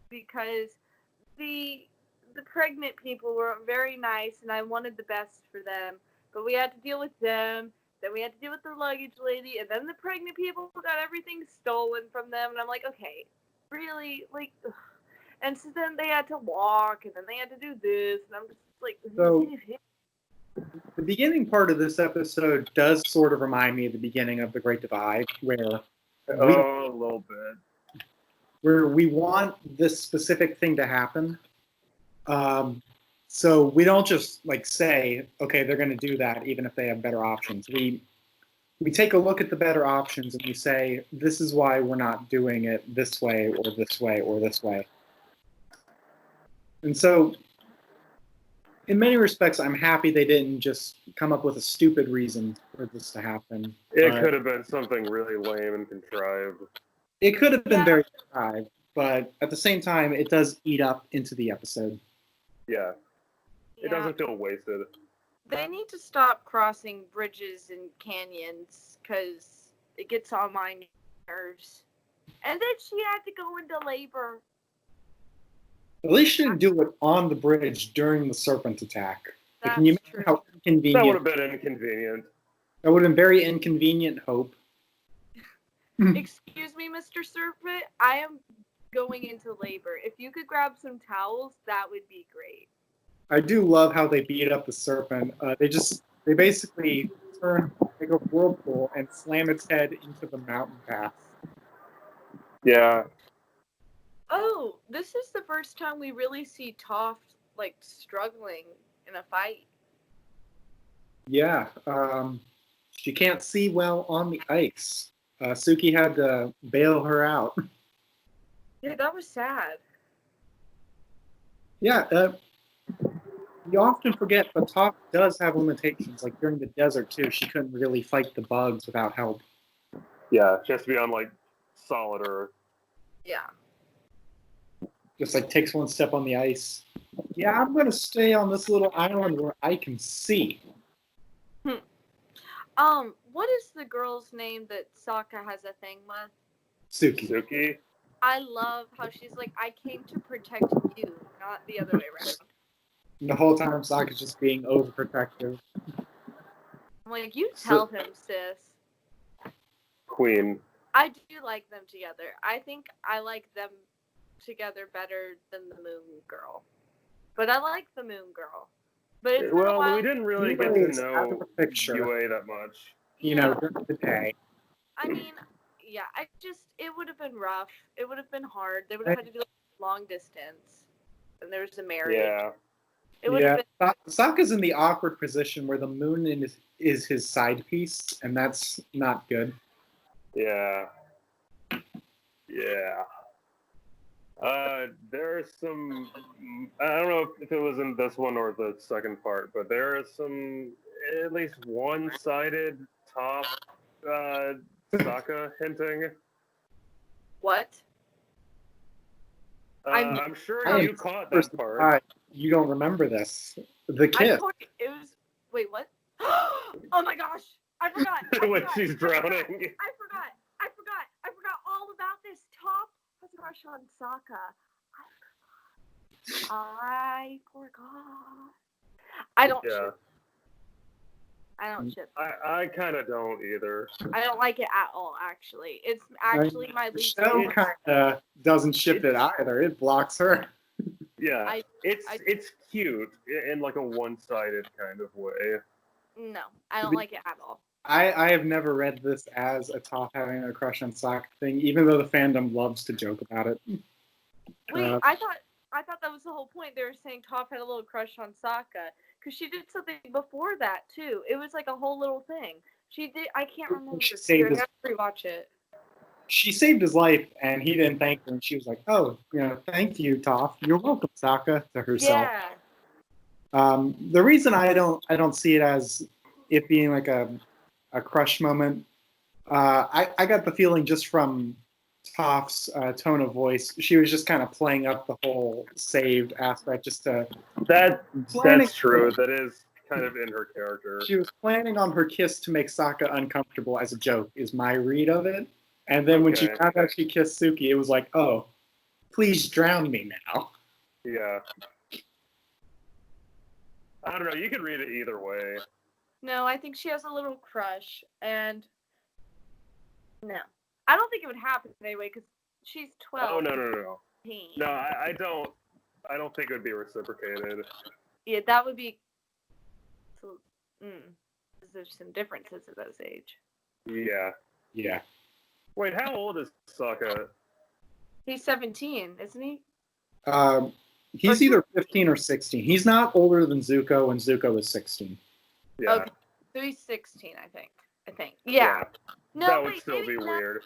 C: because the pregnant people were very nice and I wanted the best for them, but we had to deal with them. Then we had to deal with the luggage lady, and then the pregnant people got everything stolen from them, and I'm like, okay, really, like, ugh. And so then they had to walk, and then they had to do this, and I'm just like,
A: so the beginning part of this episode does sort of remind me of the beginning of The Great Divide, where
B: a little bit,
A: where we want this specific thing to happen. So we don't just like say, okay, they're going to do that, even if they have better options. We take a look at the better options and we say, this is why we're not doing it this way or this way or this way. And so, in many respects, I'm happy they didn't just come up with a stupid reason for this to happen.
B: It could have been something really lame and contrived.
A: It could have been very contrived, but at the same time, it does eat up into the episode.
B: Yeah. It doesn't feel wasted.
C: They need to stop crossing bridges and canyons because it gets on my nerves. And then she had to go into labor.
A: At least she didn't do it on the bridge during the serpent attack.
C: That's
A: can you imagine how inconvenient?
B: That would have been inconvenient.
A: That would have been very inconvenient, Hope.
C: Excuse me, Mr. Serpent. I am going into labor. If you could grab some towels, that would be great.
A: I do love how they beat up the serpent. They basically turn like a whirlpool and slam its head into the mountain path.
B: Yeah.
C: Oh, this is the first time we really see Toph like struggling in a fight.
A: Yeah, she can't see well on the ice. Suki had to bail her out.
C: Yeah, that was sad.
A: Yeah, you often forget, but Toph does have limitations. Like during the desert too, she couldn't really fight the bugs without help.
B: Yeah, she has to be on like solid earth.
C: Yeah.
A: Just like takes one step on the ice. Yeah, I'm gonna stay on this little island where I can see.
C: What is the girl's name that Sokka has a thing with?
A: Suki.
B: Suki.
C: I love how she's like, I came to protect you, not the other way around.
A: The whole time Sokka's just being overprotective.
C: I'm like, you tell him, sis.
B: Queen.
C: I do like them together. I think I like them together better than the Moon Girl. But I like the Moon Girl. But it's been a
B: Well,
C: while.
B: we didn't really
A: Yue
B: get to
A: is out of
B: know
A: the picture.
B: Yue that much.
A: You know, during the day.
C: I mean, yeah, it would have been rough. It would have been hard. They would have had to do long distance. And there's a marriage.
B: Yeah.
C: It would have been.
A: Sokka's in the awkward position where the moon is his side piece, and that's not good.
B: Yeah. Yeah. There's some. I don't know if it was in this one or the second part, but there is some at least one-sided top Sokka hinting.
C: What?
B: I'm sure you caught that part.
A: You don't remember this. The kiss.
C: It was. Wait, what? Oh my gosh! I forgot.
B: When she's drowning.
C: I forgot all about this. Top has a crush on Sokka. I forgot. I don't ship. I don't ship.
B: I kind of don't either.
C: I don't like it at all, actually. It's actually my least
A: Michelle
C: favorite.
A: kind of doesn't ship it either. It blocks her.
B: Yeah, it's cute in like a one-sided kind of way.
C: No, I don't like it at all.
A: I have never read this as a Toph having a crush on Sokka thing, even though the fandom loves to joke about it.
C: Wait, I thought that was the whole point. They were saying Toph had a little crush on Sokka because she did something before that too. It was like a whole little thing. She did. I can't remember. I have to rewatch it.
A: She saved his life, and he didn't thank her. And she was like, "Oh, thank you, Toph. You're welcome, Sokka," to herself.
C: Yeah.
A: The reason I don't see it as it being like a crush moment, I got the feeling just from Toph's tone of voice, she was just kind of playing up the whole saved aspect, just to.
B: That's true. That is kind of in her character.
A: She was planning on her kiss to make Sokka uncomfortable as a joke, is my read of it. And then when she found out she kissed Suki, it was like, oh, please drown me now.
B: Yeah. I don't know. You could read it either way.
C: No, I think she has a little crush, and no, I don't think it would happen anyway because she's 12.
B: Oh no. No, I don't. I don't think it would be reciprocated.
C: Yeah, that would be. There's some differences at those age.
B: Yeah.
A: Yeah.
B: Wait, how old is Sokka?
C: He's 17, isn't he?
A: He's either 15 or 16. He's not older than Zuko, and Zuko is 16.
B: Yeah.
C: Okay, so he's 16, I think. Yeah. No,
B: that would still be weird.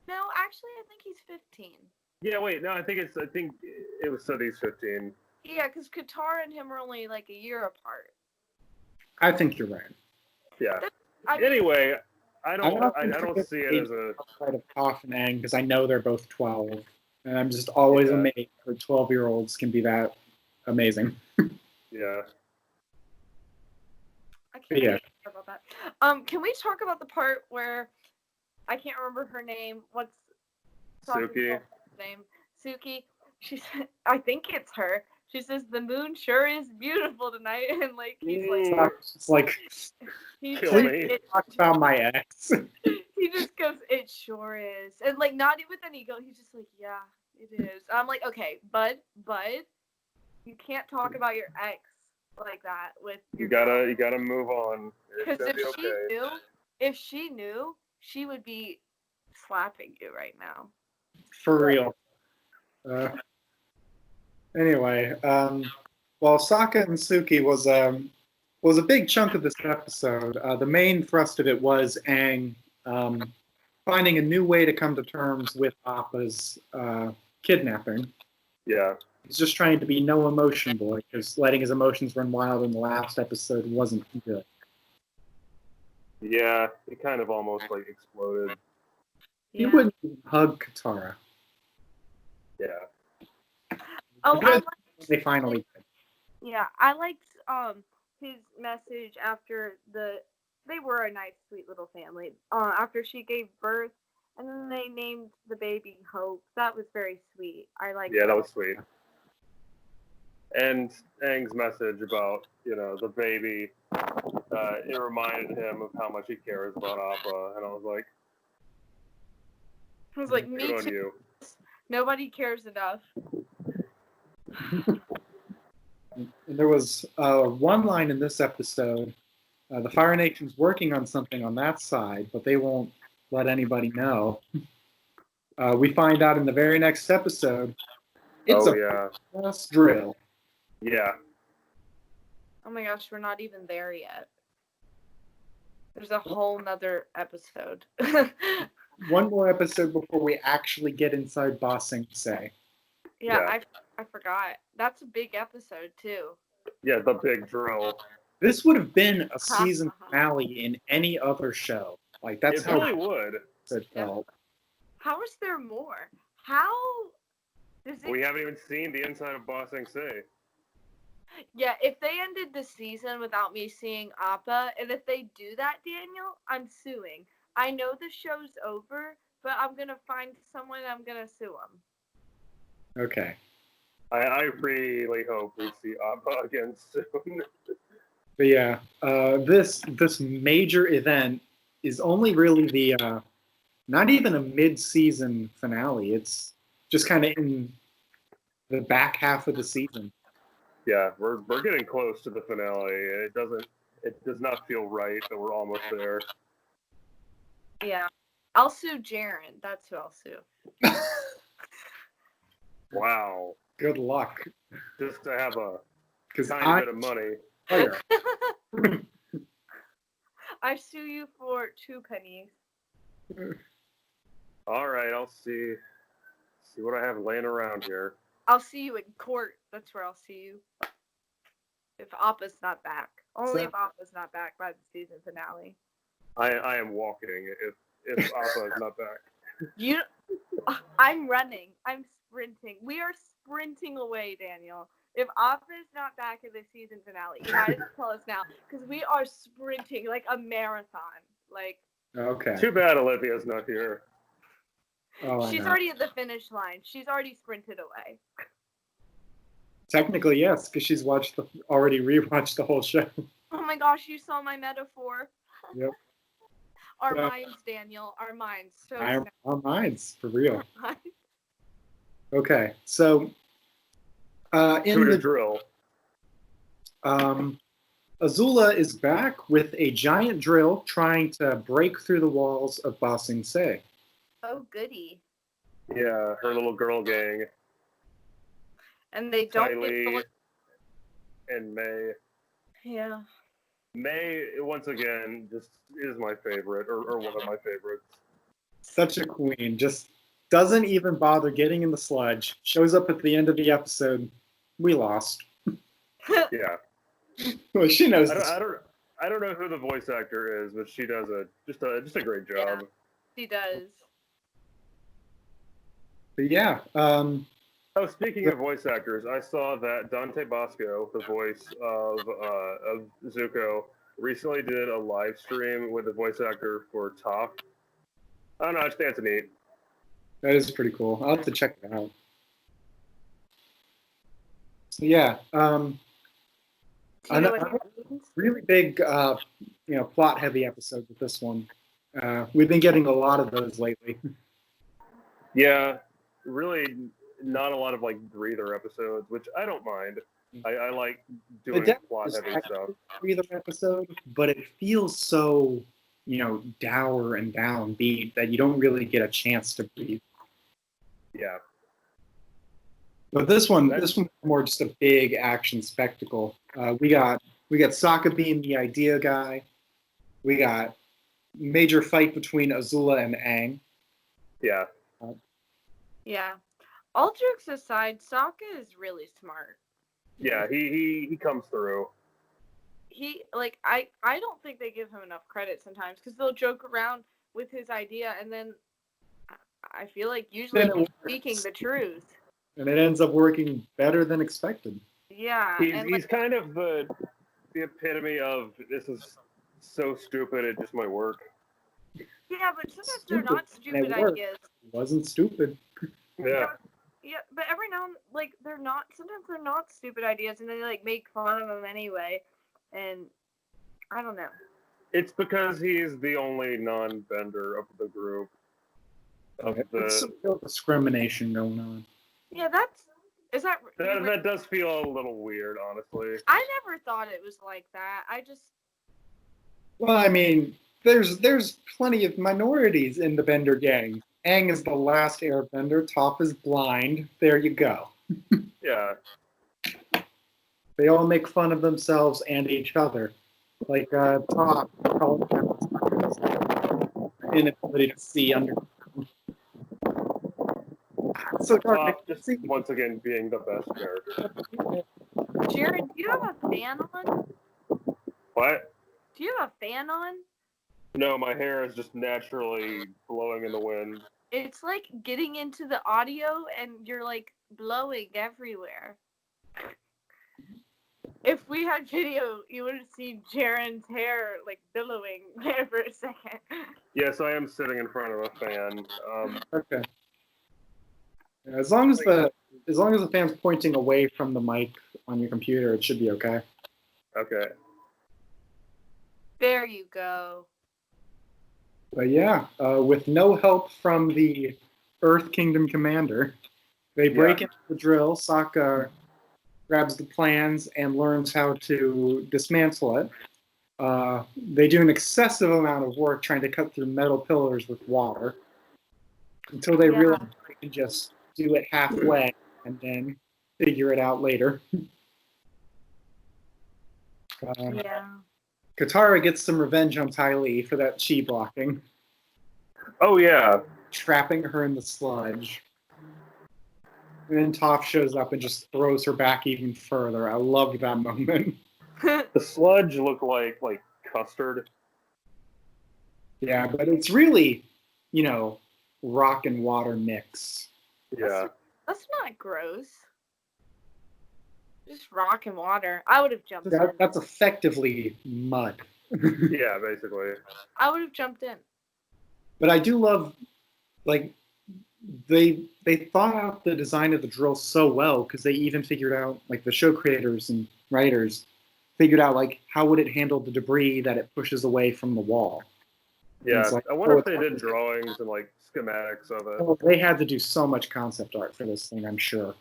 C: No, actually, I think he's 15.
B: Yeah, wait, no, I think it was said he's 15.
C: Yeah, because Katara and him are only like a year apart.
A: I think you're right.
B: Yeah. Anyway, I don't see it as a
A: outside of Toph and Aang because I know they're both 12, and I'm just always amazed that 12-year-olds can be that amazing.
B: Yeah.
C: I can't talk about that. Can we talk about the part where I can't remember her name? What's
B: Suki?
C: Name? Suki. She said, I think it's her. She says the moon sure is beautiful tonight, and like he's like,
A: it's like,
B: kill me.
A: Talk about my ex.
C: He just goes, it sure is, and like not with any ego. He's just like, yeah, it is. I'm like, okay, bud, you can't talk about your ex like that with your.
B: You gotta move on.
C: Because if she knew, she would be slapping you right now.
A: For real. Anyway, while Sokka and Suki was a big chunk of this episode, the main thrust of it was Aang finding a new way to come to terms with Appa's kidnapping.
B: Yeah.
A: He's just trying to be no emotion boy, because letting his emotions run wild in the last episode wasn't good.
B: Yeah, it kind of almost like exploded.
A: He wouldn't hug Katara.
B: Yeah.
C: Oh, I liked,
A: They finally did.
C: yeah, I liked his message after they were a nice, sweet little family. After she gave birth, and then they named the baby Hope. That was very sweet. I liked
B: Yeah, that was sweet. And Aang's message about, the baby, it reminded him of how much he cares about Appa, and I was like,
C: I was like, me
B: good on
C: too.
B: you.
C: Nobody cares enough.
A: And there was one line in this episode. The Fire Nation's working on something on that side, but they won't let anybody know. We find out in the very next episode, it's
B: yeah.
A: plus drill.
B: Yeah.
C: Oh my gosh, we're not even there yet. There's a whole nother episode.
A: One more episode before we actually get inside Ba Sing Se.
C: Yeah, I forgot. That's a big episode too.
B: Yeah, the big drill.
A: This would have been a season finale in any other show. Like that's
B: It
A: how
B: really would.
A: it felt.
C: How is there more? How does it?
B: We haven't even seen the inside of Ba Sing Se.
C: Yeah, if they ended the season without me seeing Appa, and if they do that, Daniel, I'm suing. I know the show's over, but I'm gonna find someone. I'm gonna sue them.
A: Okay.
B: I really hope we see Appa again soon.
A: But yeah, this major event is only really the not even a mid-season finale. It's just kind of in the back half of the season.
B: Yeah, we're getting close to the finale. It does not feel right that we're almost there.
C: Yeah, I'll sue Jarron. That's who I'll sue.
B: Wow.
A: Good luck.
B: Just to have a
A: Because
B: tiny bit of money.
C: I sue you for 2 pennies.
B: All right, I'll see what I have laying around here.
C: I'll see you in court. That's where I'll see you. If Appa's not back. Only if Appa's not back by the season finale.
B: I am walking if Appa is not back.
C: I'm running. I'm sprinting. We are sprinting away, Daniel. If Appa's not back in the season finale, you might as well tell us now. Because we are sprinting like a marathon. Like.
A: Okay.
B: Too bad Olivia's not here.
A: Oh,
C: She's already at the finish line. She's already sprinted away.
A: Technically, yes, because she's already rewatched the whole show.
C: Oh my gosh, you saw my metaphor.
A: Yep.
C: Our minds, Daniel. Our minds. So
A: Our minds, for real. Okay, so in the
B: drill,
A: Azula is back with a giant drill trying to break through the walls of Ba Sing Se.
C: Oh, goody.
B: Yeah, her little girl gang.
C: And they don't
B: Kylie and May.
C: Yeah.
B: May, once again, just is my favorite, or one of my favorites.
A: Such a queen. Just doesn't even bother getting in the sludge. Shows up at the end of the episode. We lost.
B: Yeah.
A: Well, she knows.
B: I don't know who the voice actor is, but she does just a great job.
C: Yeah, she does.
A: But yeah.
B: Oh, speaking of voice actors, I saw that Dante Bosco, the voice of Zuko, recently did a live stream with the voice actor for Toph. I don't know, I just think it's neat.
A: That is pretty cool. I'll have to check that out. So yeah, really big, plot-heavy episode with this one. We've been getting a lot of those lately.
B: Yeah, really not a lot of breather episodes, which I don't mind. I like doing plot-heavy stuff.
A: Breather episode, but it feels so, dour and downbeat that you don't really get a chance to breathe.
B: Yeah.
A: But this one more just a big action spectacle. We got Sokka being the idea guy. We got major fight between Azula and Aang.
B: Yeah.
C: Yeah. All jokes aside, Sokka is really smart.
B: Yeah, he comes through.
C: I don't think they give him enough credit sometimes because they'll joke around with his idea and then I feel like usually he's speaking the truth.
A: And it ends up working better than expected.
C: Yeah,
B: He's kind of the epitome of this is so stupid it just might work.
C: yeah, but sometimes they're
A: Stupid,
C: not
A: and
C: stupid
A: it worked.
C: ideas.
A: It wasn't stupid.
B: Yeah.
C: Yeah, but every now and like they're not. Sometimes they're not stupid ideas, and they like make fun of them anyway. And I don't know.
B: It's because he's the only non-bender of the group.
A: There's some real discrimination going on.
C: Yeah, is that
B: That does feel a little weird, honestly.
C: I never thought it was like that.
A: Well, I mean, there's plenty of minorities in the Bender gang. Aang is the last Airbender. Toph is blind. There you go.
B: Yeah.
A: They all make fun of themselves and each other. Like Toph calling his inability to see under. So dark.
B: Just once again being the best character.
C: Jarron, do you have a fan on?
B: What?
C: Do you have a fan on?
B: No, my hair is just naturally blowing in the wind.
C: It's like getting into the audio and you're like blowing everywhere. If we had video, you would have seen Jarron's hair like billowing there for a second.
B: Yes, I am sitting in front of a fan.
A: Okay. Yeah, as long as the fan's pointing away from the mic on your computer, it should be okay.
B: Okay.
C: There you go.
A: But yeah, with no help from the Earth Kingdom commander, they break into the drill. Sokka grabs the plans and learns how to dismantle it. They do an excessive amount of work trying to cut through metal pillars with water until they realize they can just do it halfway and then figure it out later. Katara gets some revenge on Ty Lee for that chi blocking.
B: Oh, yeah.
A: Trapping her in the sludge. And then Toph shows up and just throws her back even further. I loved that moment.
B: The sludge looked like custard.
A: Yeah, but it's really, rock and water mix.
B: Yeah.
C: That's not gross. Just rock and water. I would have jumped in.
A: That's effectively mud.
B: Yeah, basically.
C: I would have jumped in.
A: But I do love, they thought out the design of the drill so well because they even figured out, the show creators and writers figured out, how would it handle the debris that it pushes away from the wall.
B: Yeah, I wonder if they did drawings and, schematics of it.
A: Oh, they had to do so much concept art for this thing, I'm sure.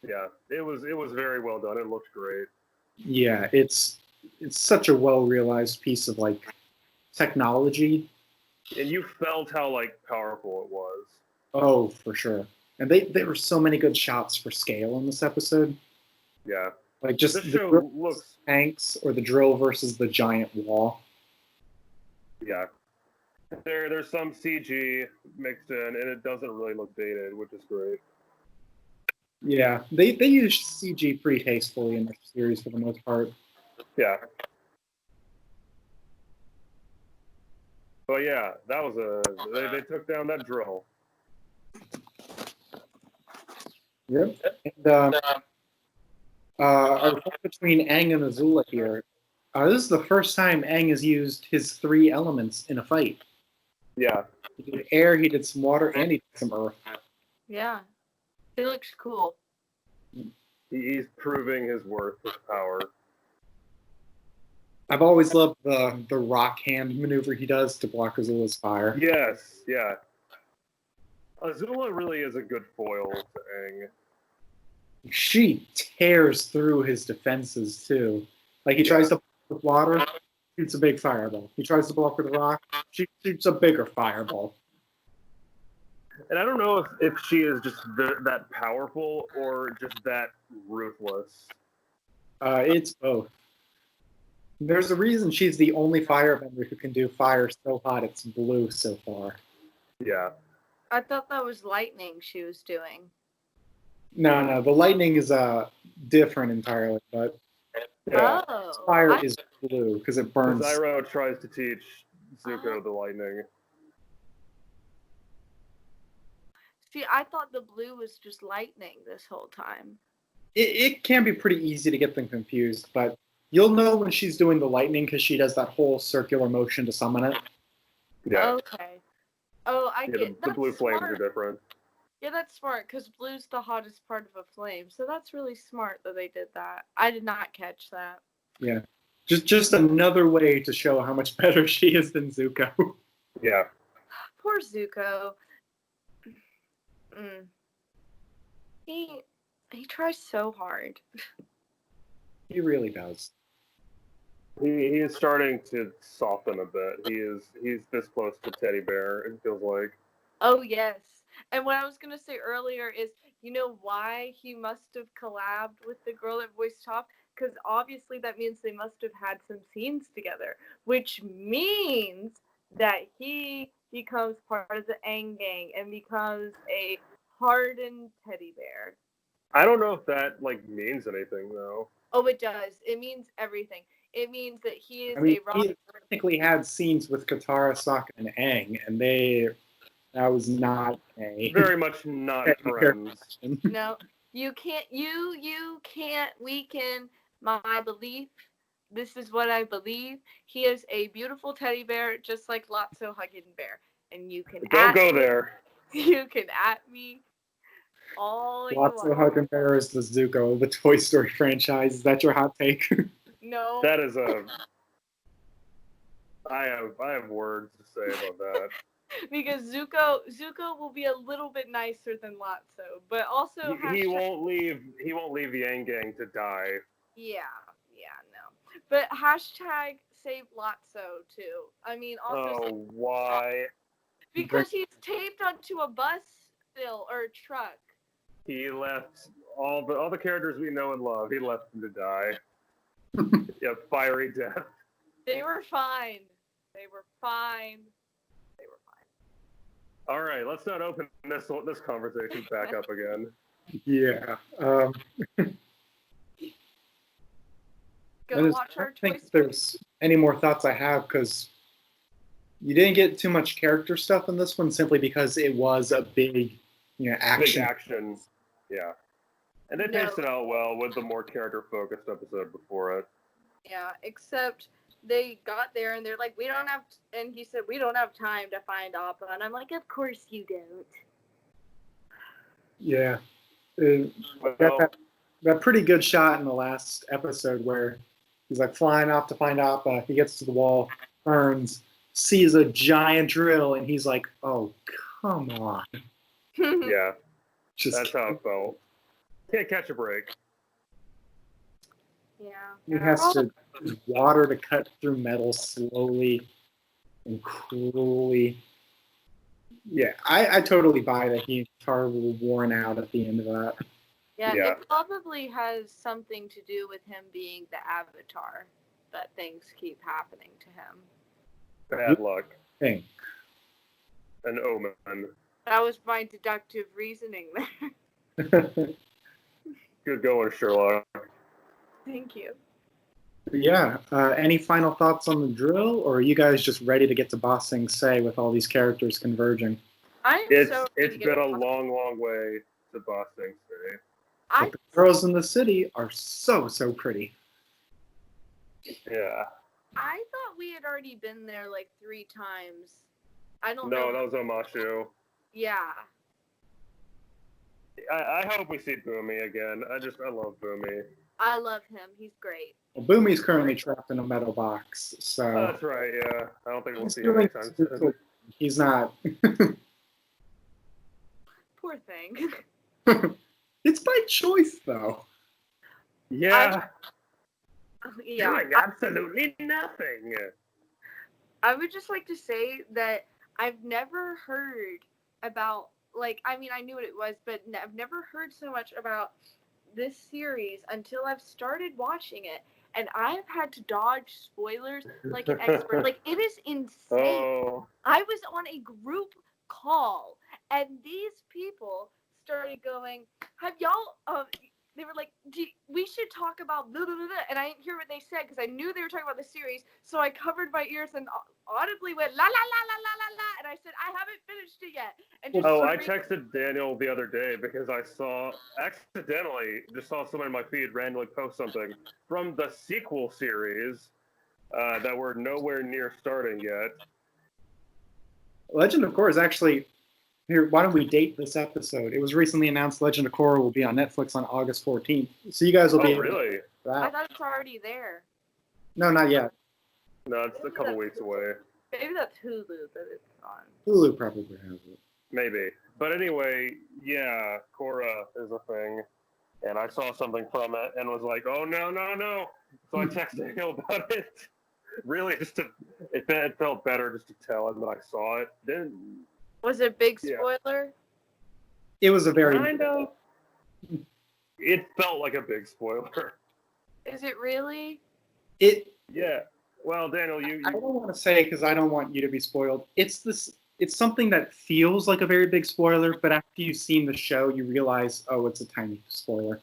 B: Yeah, it was very well done. It looked great.
A: Yeah, it's such a well-realized piece of, technology.
B: And you felt how, powerful it was.
A: Oh, for sure. And there were so many good shots for scale in this episode.
B: Yeah.
A: Just
B: this
A: the
B: show looks
A: tanks or the drill versus the giant wall.
B: Yeah. There's some CG mixed in, and it doesn't really look dated, which is great.
A: Yeah, they use CG pretty tastefully in the series for the most part.
B: Yeah. But yeah, that was they took down that drill.
A: Yep. And our fight between Aang and Azula here. This is the first time Aang has used his 3 elements in a fight.
B: Yeah.
A: He did air, he did some water, and he did some earth.
C: Yeah. He looks cool.
B: He's proving his worth, his power.
A: I've always loved the rock hand maneuver he does to block Azula's fire.
B: Yes, yeah. Azula really is a good foil to Aang.
A: She tears through his defenses, too. He tries to block with water, shoots a big fireball. He tries to block with a rock, she shoots a bigger fireball.
B: And I don't know if she is just that powerful or just that ruthless.
A: It's both. There's a reason she's the only firebender who can do fire so hot it's blue so far.
B: Yeah.
C: I thought that was lightning she was doing.
A: No, the lightning is different entirely, but
B: Yeah.
A: fire is blue because it burns.
B: Zyro tries to teach Zuko the lightning.
C: See, I thought the blue was just lightning this whole time.
A: It can be pretty easy to get them confused, but you'll know when she's doing the lightning because she does that whole circular motion to summon it.
B: Yeah.
C: Okay. Oh, I
B: Yeah,
C: get
B: the
C: that's
B: blue flames
C: smart.
B: are different.
C: Yeah, that's smart because blue's the hottest part of a flame. So that's really smart that they did that. I did not catch that.
A: Yeah. Just another way to show how much better she is than Zuko.
B: Yeah.
C: Poor Zuko. Mm. He tries so hard.
A: He really does.
B: He is starting to soften a bit. He's this close to Teddy Bear, it feels like.
C: Oh yes. And what I was gonna say earlier is, you know why he must have collabed with the girl that voiced Toph? Because obviously that means they must have had some scenes together, which means that he becomes part of the Aang gang and becomes a hardened teddy bear.
B: I don't know if that means anything though.
C: Oh, it does. It means everything. It means that he is
A: I mean,
C: a rock.
A: he technically had scenes with Katara, Sokka, and Aang, and that was not a
B: Very much not friends.
C: No, you can't. You can't weaken my belief. This is what I believe. He is a beautiful teddy bear, just like Lotso Hugging Bear, and you can
B: Don't go there.
C: You can at me all you
A: Lots of
C: want.
A: Hug and Bear is the Zuko of the Toy Story franchise. Is that your hot take?
C: No,
B: That is a. I have words to say about that.
C: because Zuko will be a little bit nicer than Lotso, but also
B: He won't leave the Yang Gang to die.
C: Yeah, no. But hashtag save Lotso too. I mean, also
B: Oh, why?
C: because he's taped onto a bus still or a truck.
B: He left all the characters we know and love. He left them to die. Yeah, fiery death.
C: They were fine. They were fine.
B: All right, let's not open this conversation back up again.
A: Yeah.
C: Go watch
A: I
C: our
A: don't think
C: Toy Story.
A: there's any more thoughts I have because you didn't get too much character stuff in this one simply because it was a big, action.
B: Big action. Yeah. And they paced it out well with the more character-focused episode before it.
C: Yeah, except they got there and they're like, we don't have, and he said, we don't have time to find Appa. And I'm like, of course you don't.
A: Yeah.
B: Well,
A: that pretty good shot in the last episode where he's like flying off to find Appa. He gets to the wall, turns, sees a giant drill, and he's like, oh, come on.
B: yeah,
A: That's
B: how it felt. Can't catch a break.
C: Yeah.
A: He has to use water to cut through metal slowly and cruelly. Yeah, I totally buy that he and Katara were worn out at the end of that.
C: Yeah,
B: Yeah.
C: it probably has something to do with him being the Avatar, that things keep happening to him.
B: Bad luck.
A: Hey.
B: An omen.
C: That was my deductive reasoning there.
B: Good going, Sherlock.
C: Thank you.
A: Yeah. Any final thoughts on the drill, or are you guys just ready to get to Ba Sing Se with all these characters converging?
B: It's been a long, long way to Ba Sing Se.
A: But the girls in the city are so pretty.
B: Yeah.
C: I thought we had already been there like 3 times. I don't know.
B: No, that was Omashu.
C: Yeah.
B: I hope we see Boomy again. I love Boomy.
C: I love him. He's great.
A: Well, Boomy's currently trapped in a metal box, so
B: That's right, yeah. I don't think we'll see him anytime soon.
A: He's not.
C: Poor thing.
A: It's by choice, though.
B: Yeah.
C: Yeah.
B: Doing absolutely nothing.
C: I would just like to say that I've never heard about, I knew what it was, but I've never heard so much about this series until I've started watching it. And I've had to dodge spoilers like an expert. It is insane.
B: Oh.
C: I was on a group call, and these people started going, have y'all, they were like, we should talk about blah, blah, blah, blah. And I didn't hear what they said because I knew they were talking about the series. So I covered my ears and audibly went la la la la la la la, and I said I haven't finished it yet. And just
B: I texted Daniel the other day because I accidentally saw someone in my feed randomly post something from the sequel series that we're nowhere near starting yet.
A: Legend of Korra is actually here. Why don't we date this episode? It was recently announced Legend of Korra will be on Netflix on August 14th. So you guys will be.
B: Oh, really?
C: I thought it's already there.
A: No, not yet.
B: No, it's a couple weeks away.
C: Maybe that's Hulu that it's on.
A: Hulu probably has it.
B: Maybe. But anyway, yeah, Korra is a thing. And I saw something from it and was like, oh, no, no, no. So I texted Daniel about it. Really, it felt better just to tell him that I saw it. Then
C: Was it a big spoiler?
A: It was a very.
B: Kind of. It felt like a big spoiler.
C: Is it really?
B: Yeah. Well, Daniel,
A: I don't want to say because I don't want you to be spoiled. It's something that feels like a very big spoiler, but after you've seen the show, you realize, oh, it's a tiny spoiler.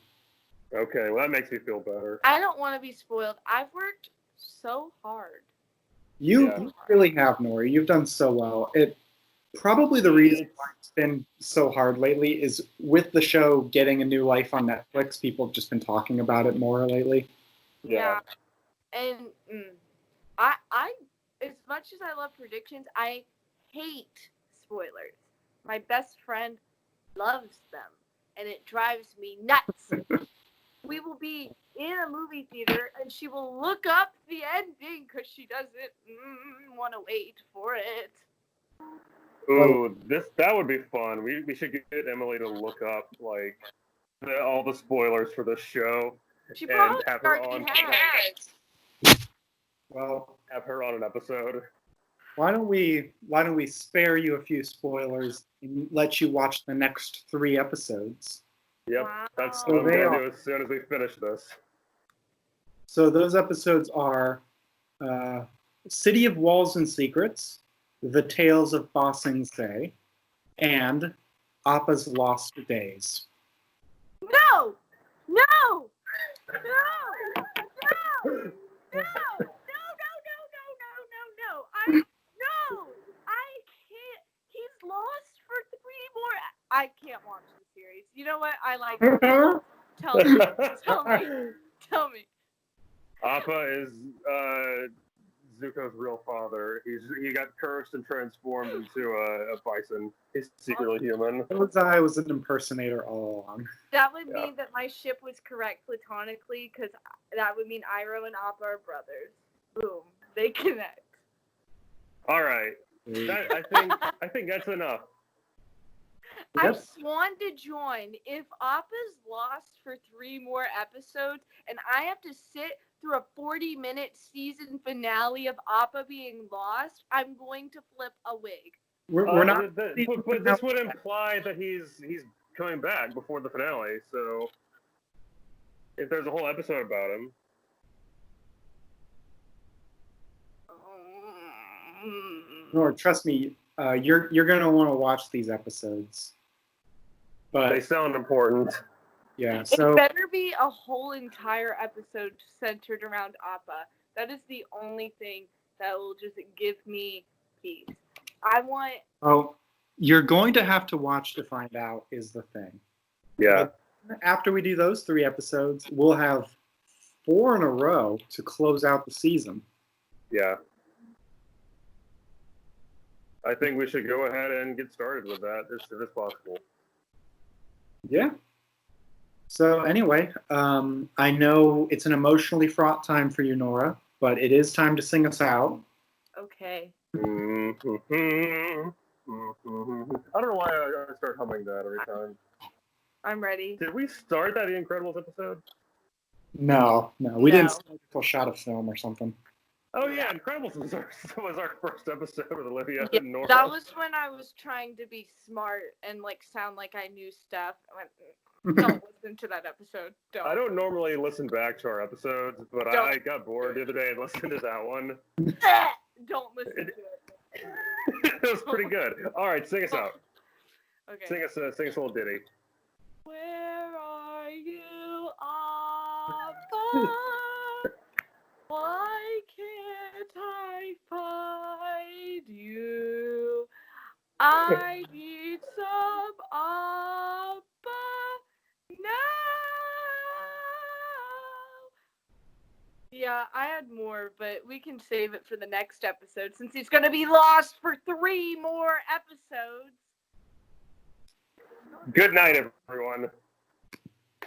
B: Okay, well, that makes me feel better.
C: I don't want to be spoiled. I've worked so hard.
A: You really have, Nora. You've done so well. Probably the reason why it's been so hard lately is with the show getting a new life on Netflix, people have just been talking about it more lately.
B: Yeah.
C: And I as much as I love predictions, I hate spoilers. My best friend loves them, and it drives me nuts. We will be in a movie theater, and she will look up the ending because she doesn't want to wait for it.
B: Ooh, that would be fun. We should get Emily to look up like all the spoilers for the show
C: She
B: and
C: probably
B: have her
C: already
B: on.
C: has.
A: Well,
B: Have her on an episode.
A: why don't we spare you a few spoilers and let you watch the next 3 episodes?
B: Yep,
C: Wow.
B: that's
A: So
B: what I'm
A: they
B: gonna
A: are-
B: do as soon as we finish this.
A: So those episodes are City of Walls and Secrets, The Tales of Ba Sing Se, and Appa's Lost Days.
C: No! No! No! No! No! No! No! No! No! I can't. He's lost for 3 more. I can't watch the series. You know what? I like. Tell me. Tell me.
B: Appa is Zuko's real father. He got cursed and transformed into a bison. He's secretly human.
A: I was an impersonator all along.
C: That would mean that my ship was correct platonically, because that would mean Iroh and Appa are brothers. Boom. They connect.
B: All right. I think that's enough.
C: I want to join. If Appa's lost for 3 more episodes and I have to sit through a 40-minute season finale of Appa being lost, I'm going to flip a wig.
A: We're not.
B: But this would imply that he's coming back before the finale. So if there's a whole episode about him.
A: Nor trust me, you're gonna want to watch these episodes. But
B: They sound important.
A: yeah,
C: It
A: so
C: better be a whole entire episode centered around Appa. That is the only thing that will just give me peace. I want.
A: You're going to have to watch to find out is the thing.
B: Yeah.
A: After we do those 3 episodes, we'll have 4 in a row to close out the season.
B: Yeah. I think we should go ahead and get started with that as soon as possible.
A: Yeah. So anyway, I know it's an emotionally fraught time for you, Nora, but it is time to sing us out.
C: Okay.
B: I don't know why I start humming that every time.
C: I'm ready.
B: Did we start that The Incredibles episode?
A: No, we didn't start until Shot of Film or something.
B: Oh yeah, Incredibles was our first episode with Olivia
C: Yeah,
B: and Nora.
C: that was when I was trying to be smart and sound like I knew stuff. I went, don't listen to that episode. Don't.
B: I don't normally listen back to our episodes, but I got bored the other day and listened to that one.
C: Don't listen to it.
B: It was pretty good. All right, sing us out.
C: Okay.
B: Sing us a little ditty.
C: Where are you? why can't I find you? I need some Appa now. Yeah, I had more, but we can save it for the next episode since he's going to be lost for 3 more episodes.
B: Good night, everyone.